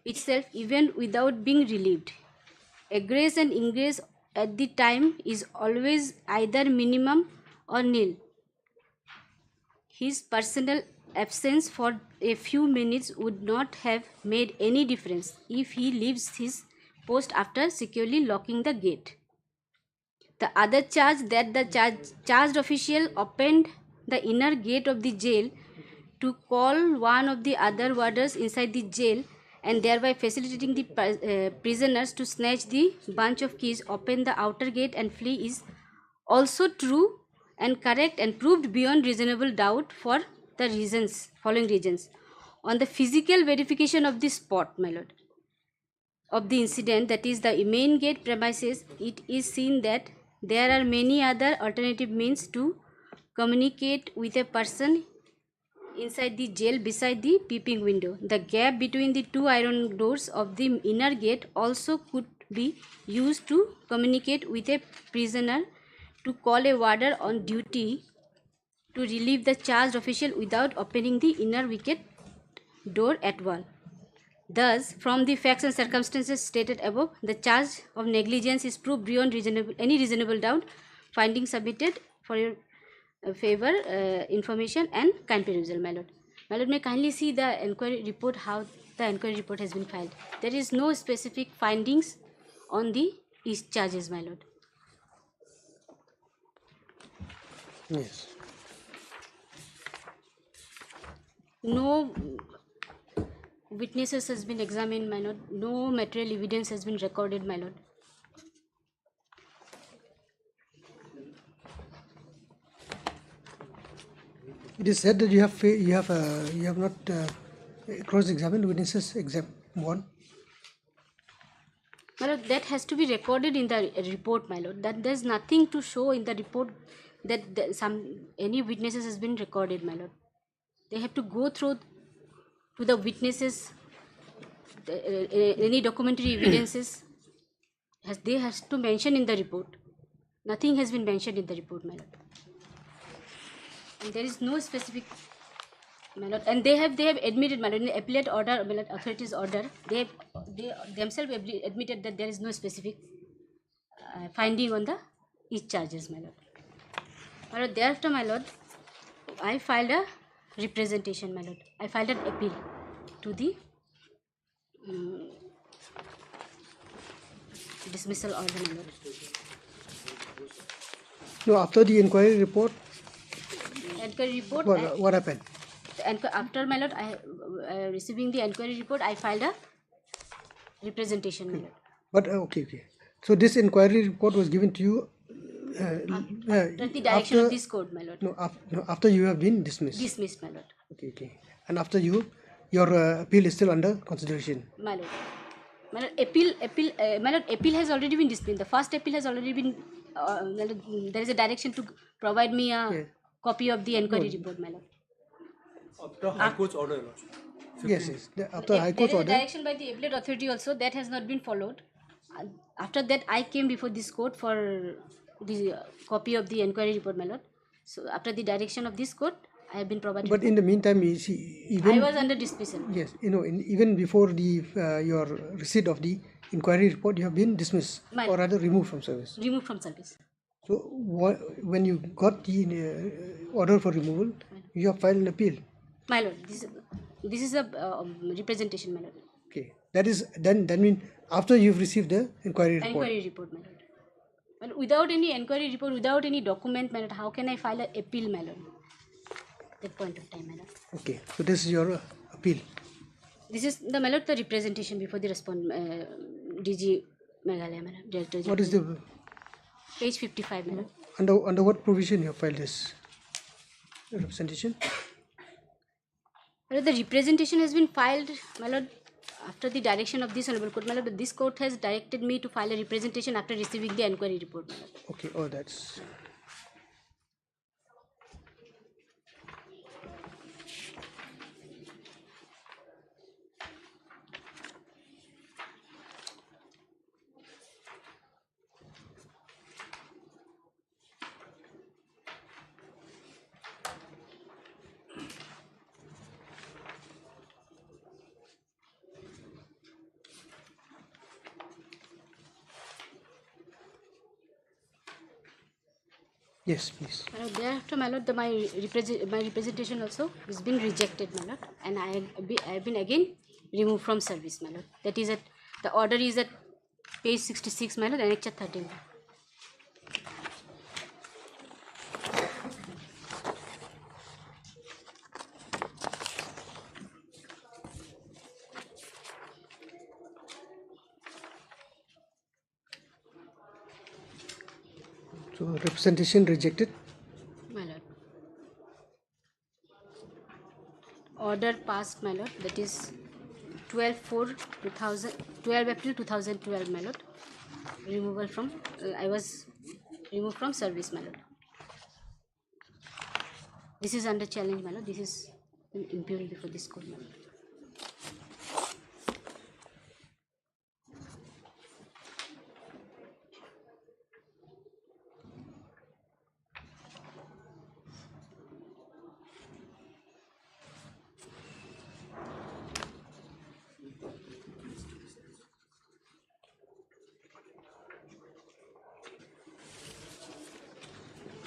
itself, even without being relieved. Egress and ingress at the time is always either minimum or nil. His personal absence for a few minutes would not have made any difference if he leaves his post after securely locking the gate. The other charge that the charged official opened the inner gate of the jail to call one of the other warders inside the jail and thereby facilitating the prisoners to snatch the bunch of keys, open the outer gate and flee is also true and correct and proved beyond reasonable doubt for the following reasons. On the physical verification of the spot, my lord, of the incident, that is the main gate premises, it is seen that there are many other alternative means to communicate with a person inside the jail beside the peeping window. The gap between the two iron doors of the inner gate also could be used to communicate with a prisoner, to call a warder on duty to relieve the charged official without opening the inner wicket door at all. Thus, from the facts and circumstances stated above, the charge of negligence is proved beyond any reasonable doubt. Findings submitted for your favor, information and kind perusal, my lord. My lord, may kindly see the enquiry report, how the enquiry report has been filed. There is no specific findings on the each charges, my lord. Yes. No witnesses has been examined, my lord. No material evidence has been recorded, my lord. It is said that you have not cross-examined witnesses except one. My lord, that has to be recorded in the report, my lord. That there's nothing to show in the report that any witnesses has been recorded, my lord. They have to go through to the witnesses, any documentary evidences they has to mention in the report. Nothing has been mentioned in the report, my lord. And there is no specific, my lord, and they have admitted, my lord, in the appellate order, my lord, authorities order, they themselves admitted that there is no specific finding on the each charges, my lord. My lord, thereafter, my lord, I filed a representation, my lord. I filed an appeal to the dismissal order, my lord. No, after the inquiry report, what happened? After, my lord, receiving the inquiry report, I filed a representation, my lord. But okay. So this inquiry report was given to you After the direction of this court, my lord. No, after you have been dismissed. Dismissed, my lord. Okay. And after your appeal is still under consideration. My lord. My lord, appeal has already been dismissed. The first appeal has already been. My lord, there is a direction to provide me a copy of the inquiry report, my lord. After High Court's order, Your Lordship. Yes, yes. After High There Court's is a order, direction by the appellate authority also that has not been followed. After that, I came before this court for the copy of the inquiry report, my lord. So after the direction of this court, I have been provided. but in the meantime, you see, even I was under dismissal. yes, even before the your receipt of the inquiry report, you have been dismissed or rather removed from service. Removed from service. So when you got the order for removal, you have filed an appeal. My lord, this is a representation, my lord. Okay, that is then mean after you've received the inquiry report. Inquiry report, my lord. Well, without any inquiry report, without any document, my lord, how can I file an appeal, my lord? That point of time, my lord. Okay, so this is your appeal. This is the, my lord, the representation before the DG Meghalaya, my lord. What is the page 55, my lord. under what provision you have filed this representation? My lord, the representation has been filed, my lord, after the direction of this honorable court, my lord. But this court has directed me to file a representation after receiving the inquiry report, my lord. Okay, oh that's. Yes, please. My lord, thereafter, my lord, my representation also has been rejected, my lord, and I have been again removed from service, my lord. That is at the order is at page 66, my lord, Annexure 13. So representation rejected. My lord. Order passed, my lord. That is 12 April 2012, my lord. Removal from. I was removed from service, my lord. This is under challenge, my lord. This is impugned before this court, my lord.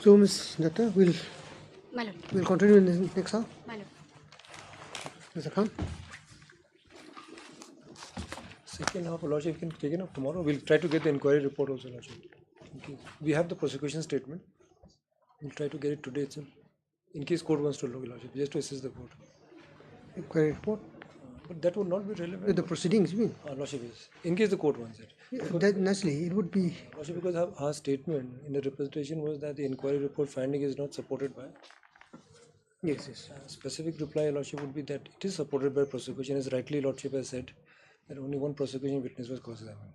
So Ms. Datta, we'll continue in the next hour. My lord. Mr. Khan. Second half, Lordship, you can take it up tomorrow. We'll try to get the inquiry report also, Lordship. Okay. We have the prosecution statement. We'll try to get it today itself. In case court wants to look, Lordship, just to assist the court. Inquiry report? But that would not be relevant. With the proceedings, you mean? Lordship is. In case the court wants it. Yeah, that naturally, it would be. Lordship, because our statement in the representation was that the inquiry report finding is not supported by. Yes, yes. Specific reply, Lordship, would be that it is supported by prosecution, as rightly Lordship has said, that only one prosecution witness was cross-examined.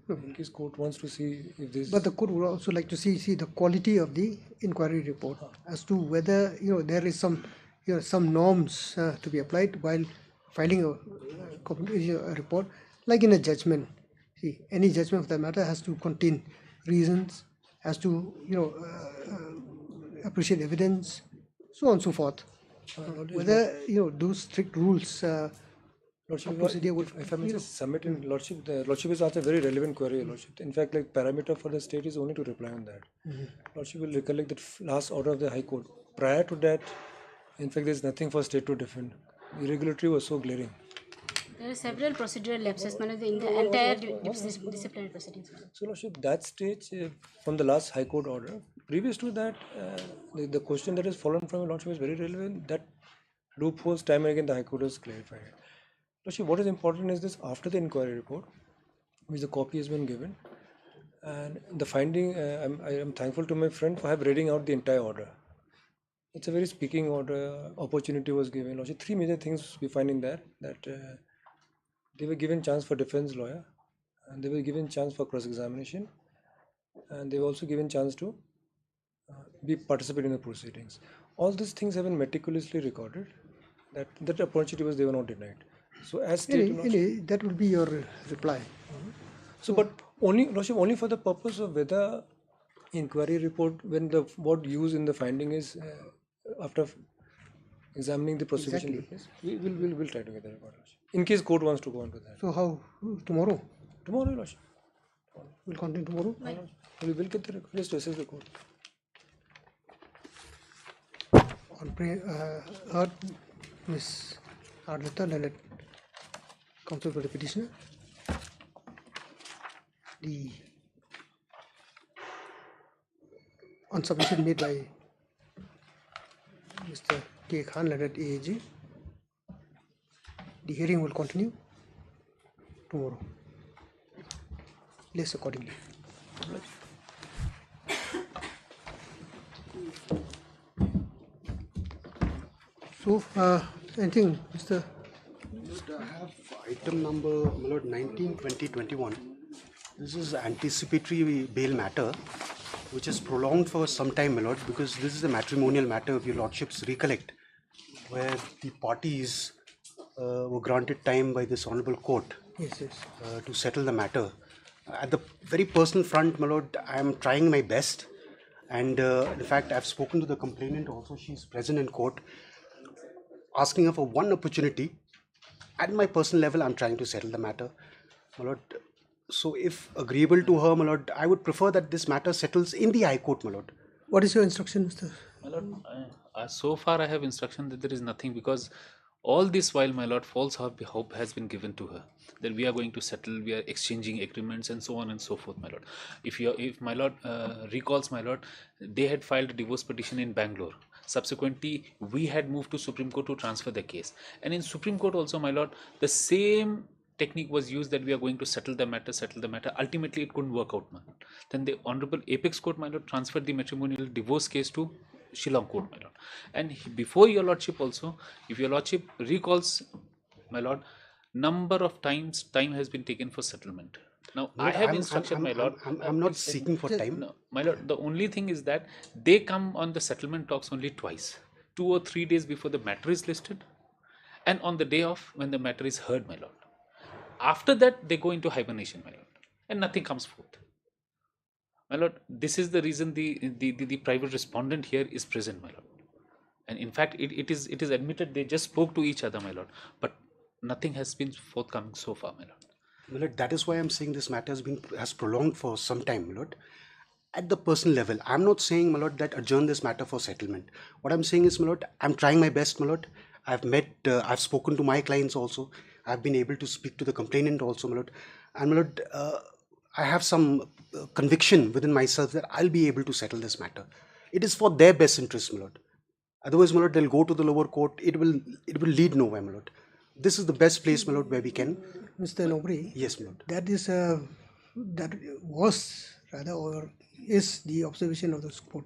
In case court wants to see if this. But the court would also like to see the quality of the inquiry report as to whether there is some some norms to be applied while filing a report, like in a judgment. See, any judgment of that matter has to contain reasons, has to appreciate evidence, so on and so forth. Whether those strict rules. Lordship, if I may just submit in Lordship, the Lordship has asked a very relevant query, Lordship. In fact, like parameter for the state is only to reply on that. Lordship will recollect that last order of the High Court. Prior to that, in fact, there is nothing for state to defend. Irregularity was so glaring. There are several procedural lapses in the entire disciplinary proceedings. So, Lordship, that stage from the last High Court order, previous to that, the question that has fallen from Lordship is very relevant. That loopholes time and again the High Court has clarified. Lordship, what is important is this: after the inquiry report, which the copy has been given, and the finding, I am thankful to my friend for reading out the entire order. It's a very speaking order. Opportunity was given. Lordship, three major things we find in there: that they were given chance for defense lawyer, and they were given chance for cross-examination, and they were also given chance to be participate in the proceedings. All these things have been meticulously recorded. That opportunity was they were not denied. So as state, That would be your reply. so but only Lordship, only for the purpose of whether inquiry report, when the what used in the finding is after examining the prosecution witness, we'll try to get the record, Lordship. In case court wants to go on to that. So how tomorrow? Tomorrow, Lordship. We'll continue tomorrow. We will get the record. Just assess the court. On Ms. Ardita Leonard, counsel for the petitioner. The on submission made by Mr. K. Khan, Leonard AAG. The hearing will continue tomorrow. Place accordingly. So, anything, Mr. I have item number, my lord, 19, 20, 21. This is anticipatory bail matter, which is prolonged for some time, my lord, because this is a matrimonial matter, if your lordships recollect, where the parties were granted time by this honorable court to settle the matter. At the very personal front, my lord, I am trying my best, and in fact, I've spoken to the complainant also. She's present in court, asking her for one opportunity. At my personal level, I'm trying to settle the matter, my lord. So if agreeable to her, my lord, I would prefer that this matter settles in the High Court, my lord. What is your instruction, Mr.? My lord, so far I have instruction that there is nothing, because all this while, my lord, false hope has been given to her that we are going to settle, we are exchanging agreements and so on and so forth, my lord. If my lord recalls, my lord, they had filed a divorce petition in Bangalore. Subsequently, we had moved to Supreme Court to transfer the case, and in Supreme Court also, my lord, the same technique was used that we are going to settle the matter. Ultimately, it couldn't work out, man. Then the Honorable Apex Court, my lord, transferred the matrimonial divorce case to Shillong Court, my lord. And before your lordship also, if your lordship recalls, my lord, number of times time has been taken for settlement. Now, I have instruction, my lord. I'm not seeking for time. No, my lord, the only thing is that they come on the settlement talks only twice. 2 or 3 days before the matter is listed, and on the day of when the matter is heard, my lord. After that, they go into hibernation, my lord, and nothing comes forth. My lord, this is the reason the private respondent here is present, my lord. And in fact, it is admitted they just spoke to each other, my lord, but nothing has been forthcoming so far, my lord. My lord, that is why I'm saying this matter has prolonged for some time, my lord. At the personal level, I'm not saying, my lord, that adjourn this matter for settlement. What I'm saying is, my lord, I'm trying my best, my lord. I've spoken to my clients also. I've been able to speak to the complainant also, my lord. And my lord, I have some conviction within myself that I'll be able to settle this matter. It is for their best interest, my lord. Otherwise, my lord, they'll go to the lower court. It will lead nowhere, my lord. This is the best place, my lord, where we can. Mr. Nobri. Yes, my lord. That was rather, or is the observation of the court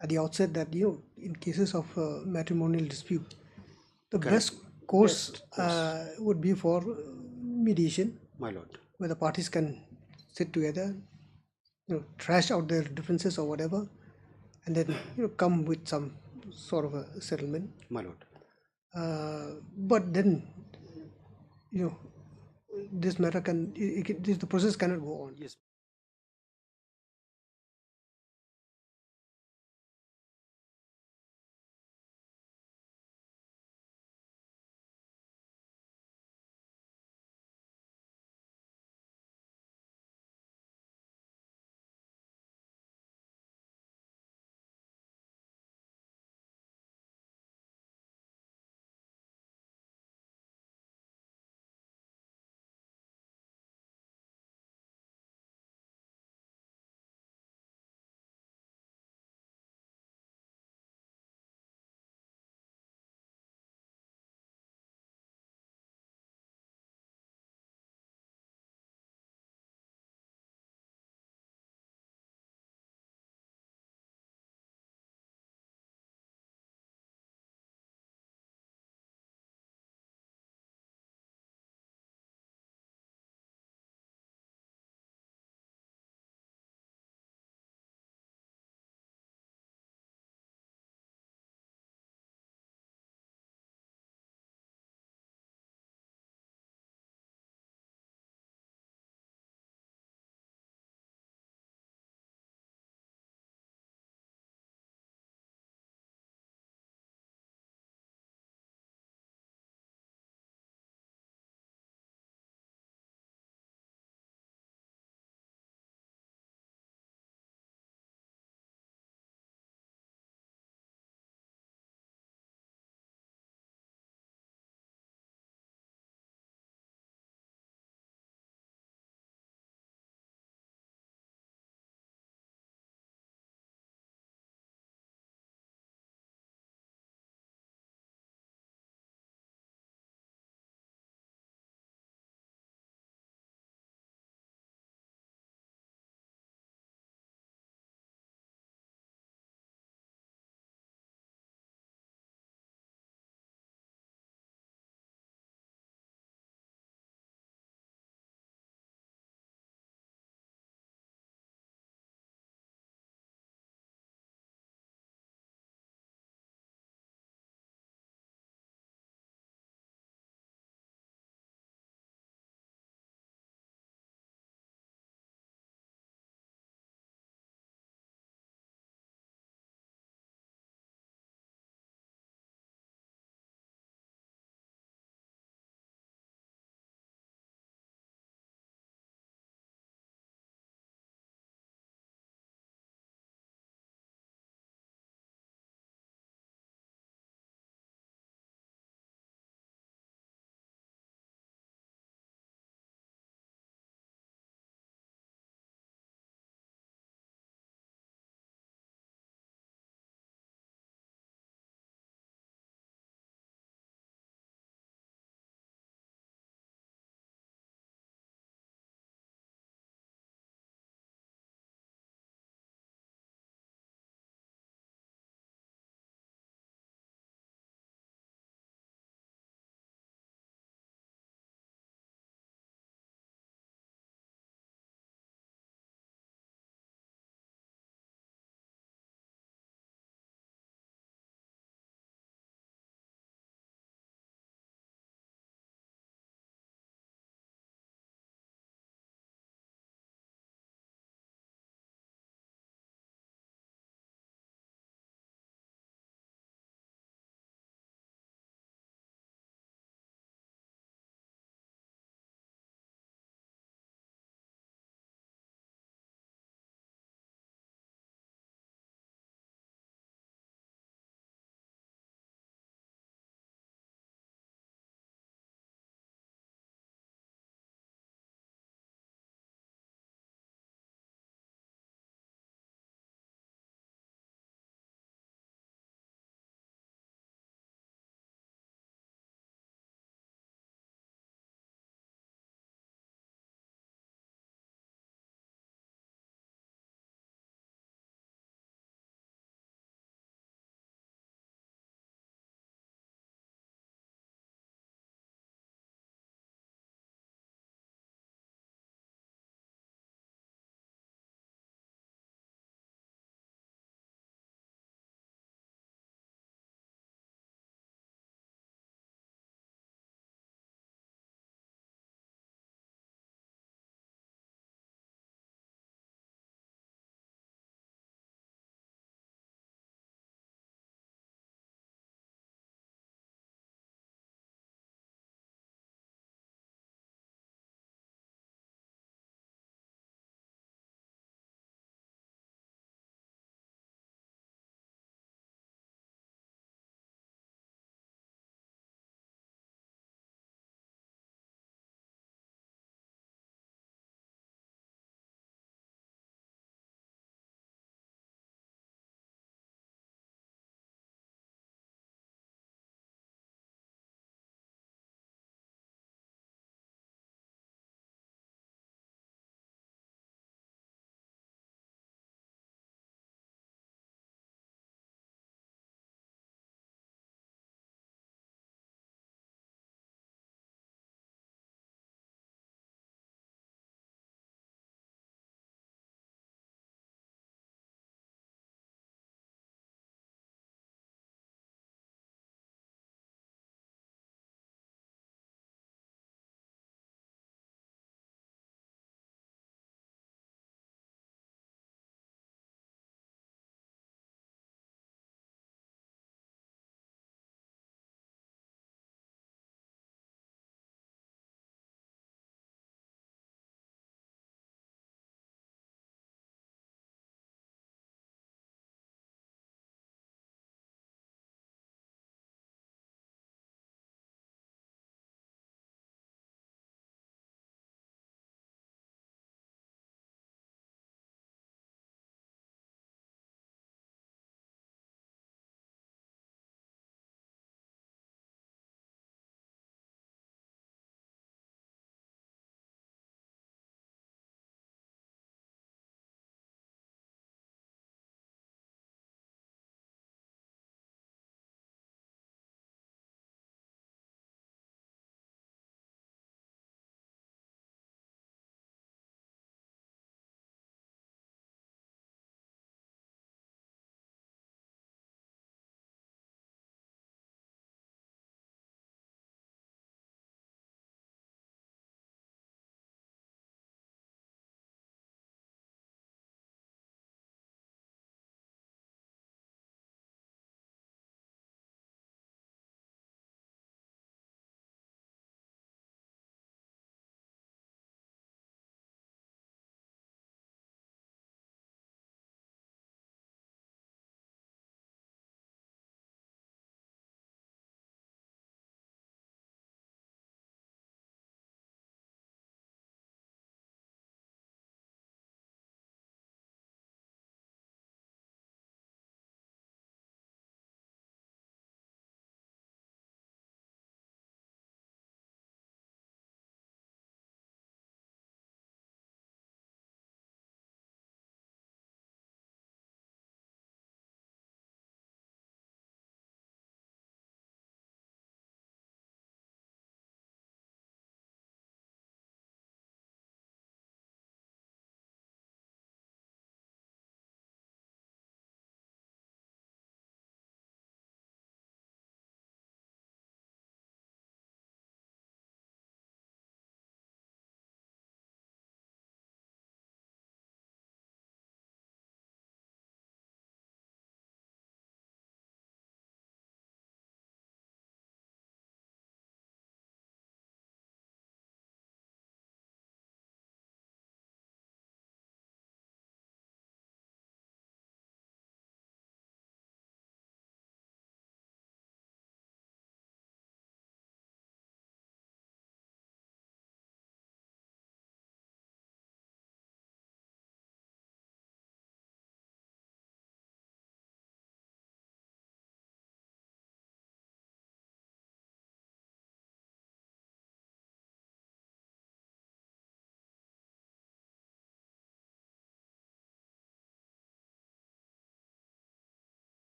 at the outset that, in cases of matrimonial dispute, the best course would be for mediation, my lord, where the parties can sit together, trash out their differences or whatever, and then come with some sort of a settlement, my lord. But then this matter the process cannot go on. Yes.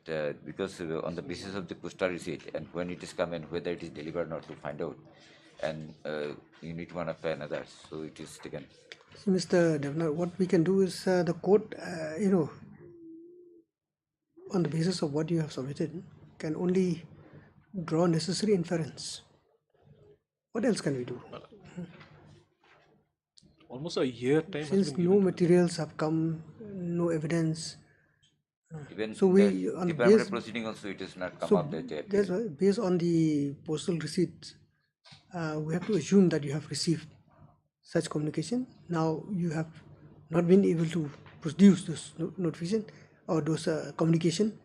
because on the basis of the postal receipt and when it is come and whether it is delivered or not to find out, and unit one after another, so it is taken. So, Mr. Devnar, what we can do is the court, on the basis of what you have submitted, can only draw necessary inference. What else can we do? Almost a year time. Since no materials have come, no evidence. Even So we the on department base, proceeding also it is not come so up that they that's appeal. why, based on the postal receipt, we have to assume that you have received such communication. Now you have not been able to produce this notification or those communication.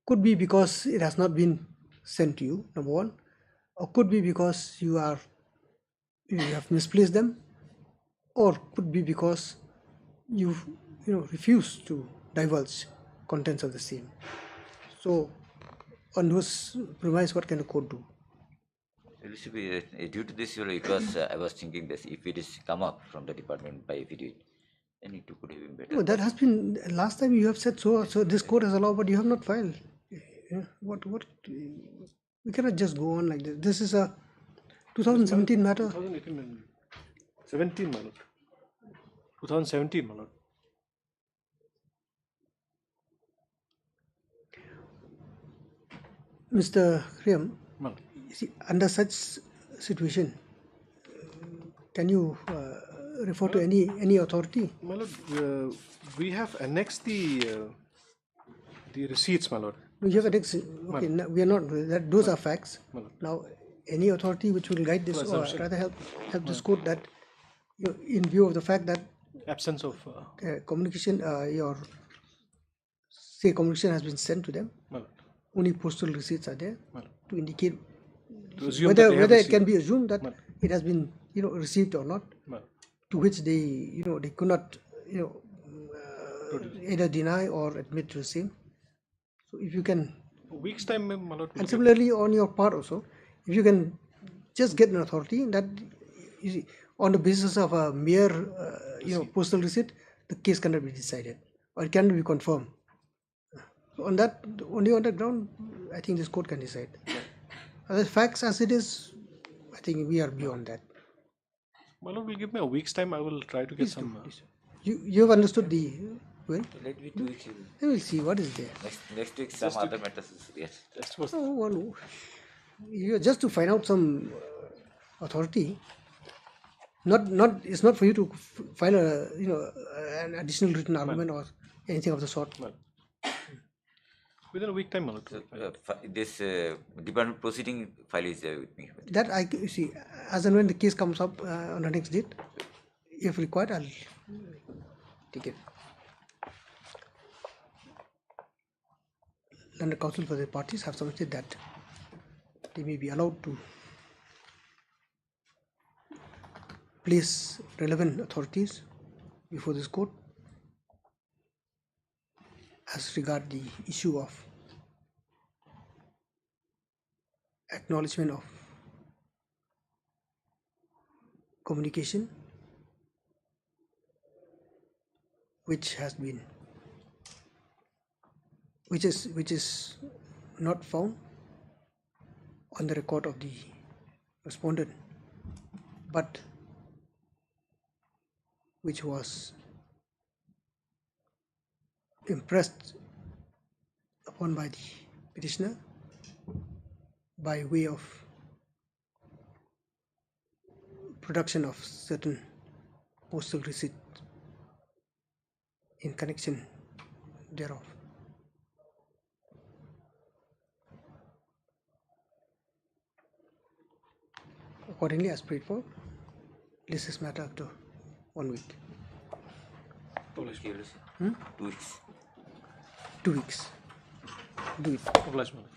Could be because it has not been sent to you, number one, or could be because you have misplaced them, or could be because you refuse to divulge contents of the same. So on those premise, what can the court do? It should be, due to this, it was, I was thinking this, if it is come up from the department by affidavit, then it could have been better. No, that has been last time you have said so. So this court has allowed, but you have not filed. What? We cannot just go on like this. This is a 2017 matter. 2018, 17, my lord. 2017, my lord. Mr. Kriam, Well, see, under such situation, can you refer to any authority? my lord, we have annexed the receipts, my lord. No, you have annexed. Okay, no, we are not. Those are facts. Well, Now, any authority which will guide this, or assumption. rather help this court that, in view of the fact that absence of communication, your say communication has been sent to them. Well, Only postal receipts are there Well, to indicate to assume that they have whether it can received. be assumed that it has been received or not. Well, To which they they could not either deny or admit to the same. So if you can, a week's time, my lord. and similarly on your part also, if you can just get an authority that you see, on the basis of a mere postal receipt, the case cannot be decided or it cannot be confirmed. So on that, only on that ground, I think this court can decide. Other facts as it is, I think we are beyond that. My lord, will give me a week's time. I will try to get some. You have understood the well? Let me 2 weeks. Then we'll see what is there. Next week, some other matters is yes. Oh, well, just to find out some authority. It's not for you to file an additional written argument or anything of the sort. Within a week time, my lord. This department proceeding file is with me. That I see as and when the case comes up on the next date, if required, I'll take it. And the counsel for the parties have submitted that they may be allowed to place relevant authorities before this court as regard the issue of acknowledgement of communication which is not found on the record of the respondent, but which was impressed upon by the petitioner by way of production of certain postal receipt in connection thereof. Accordingly, as prayed for, list this matter up to 1 week. 2 weeks. 2 weeks. 2 weeks. Do it. Obliged, my lord.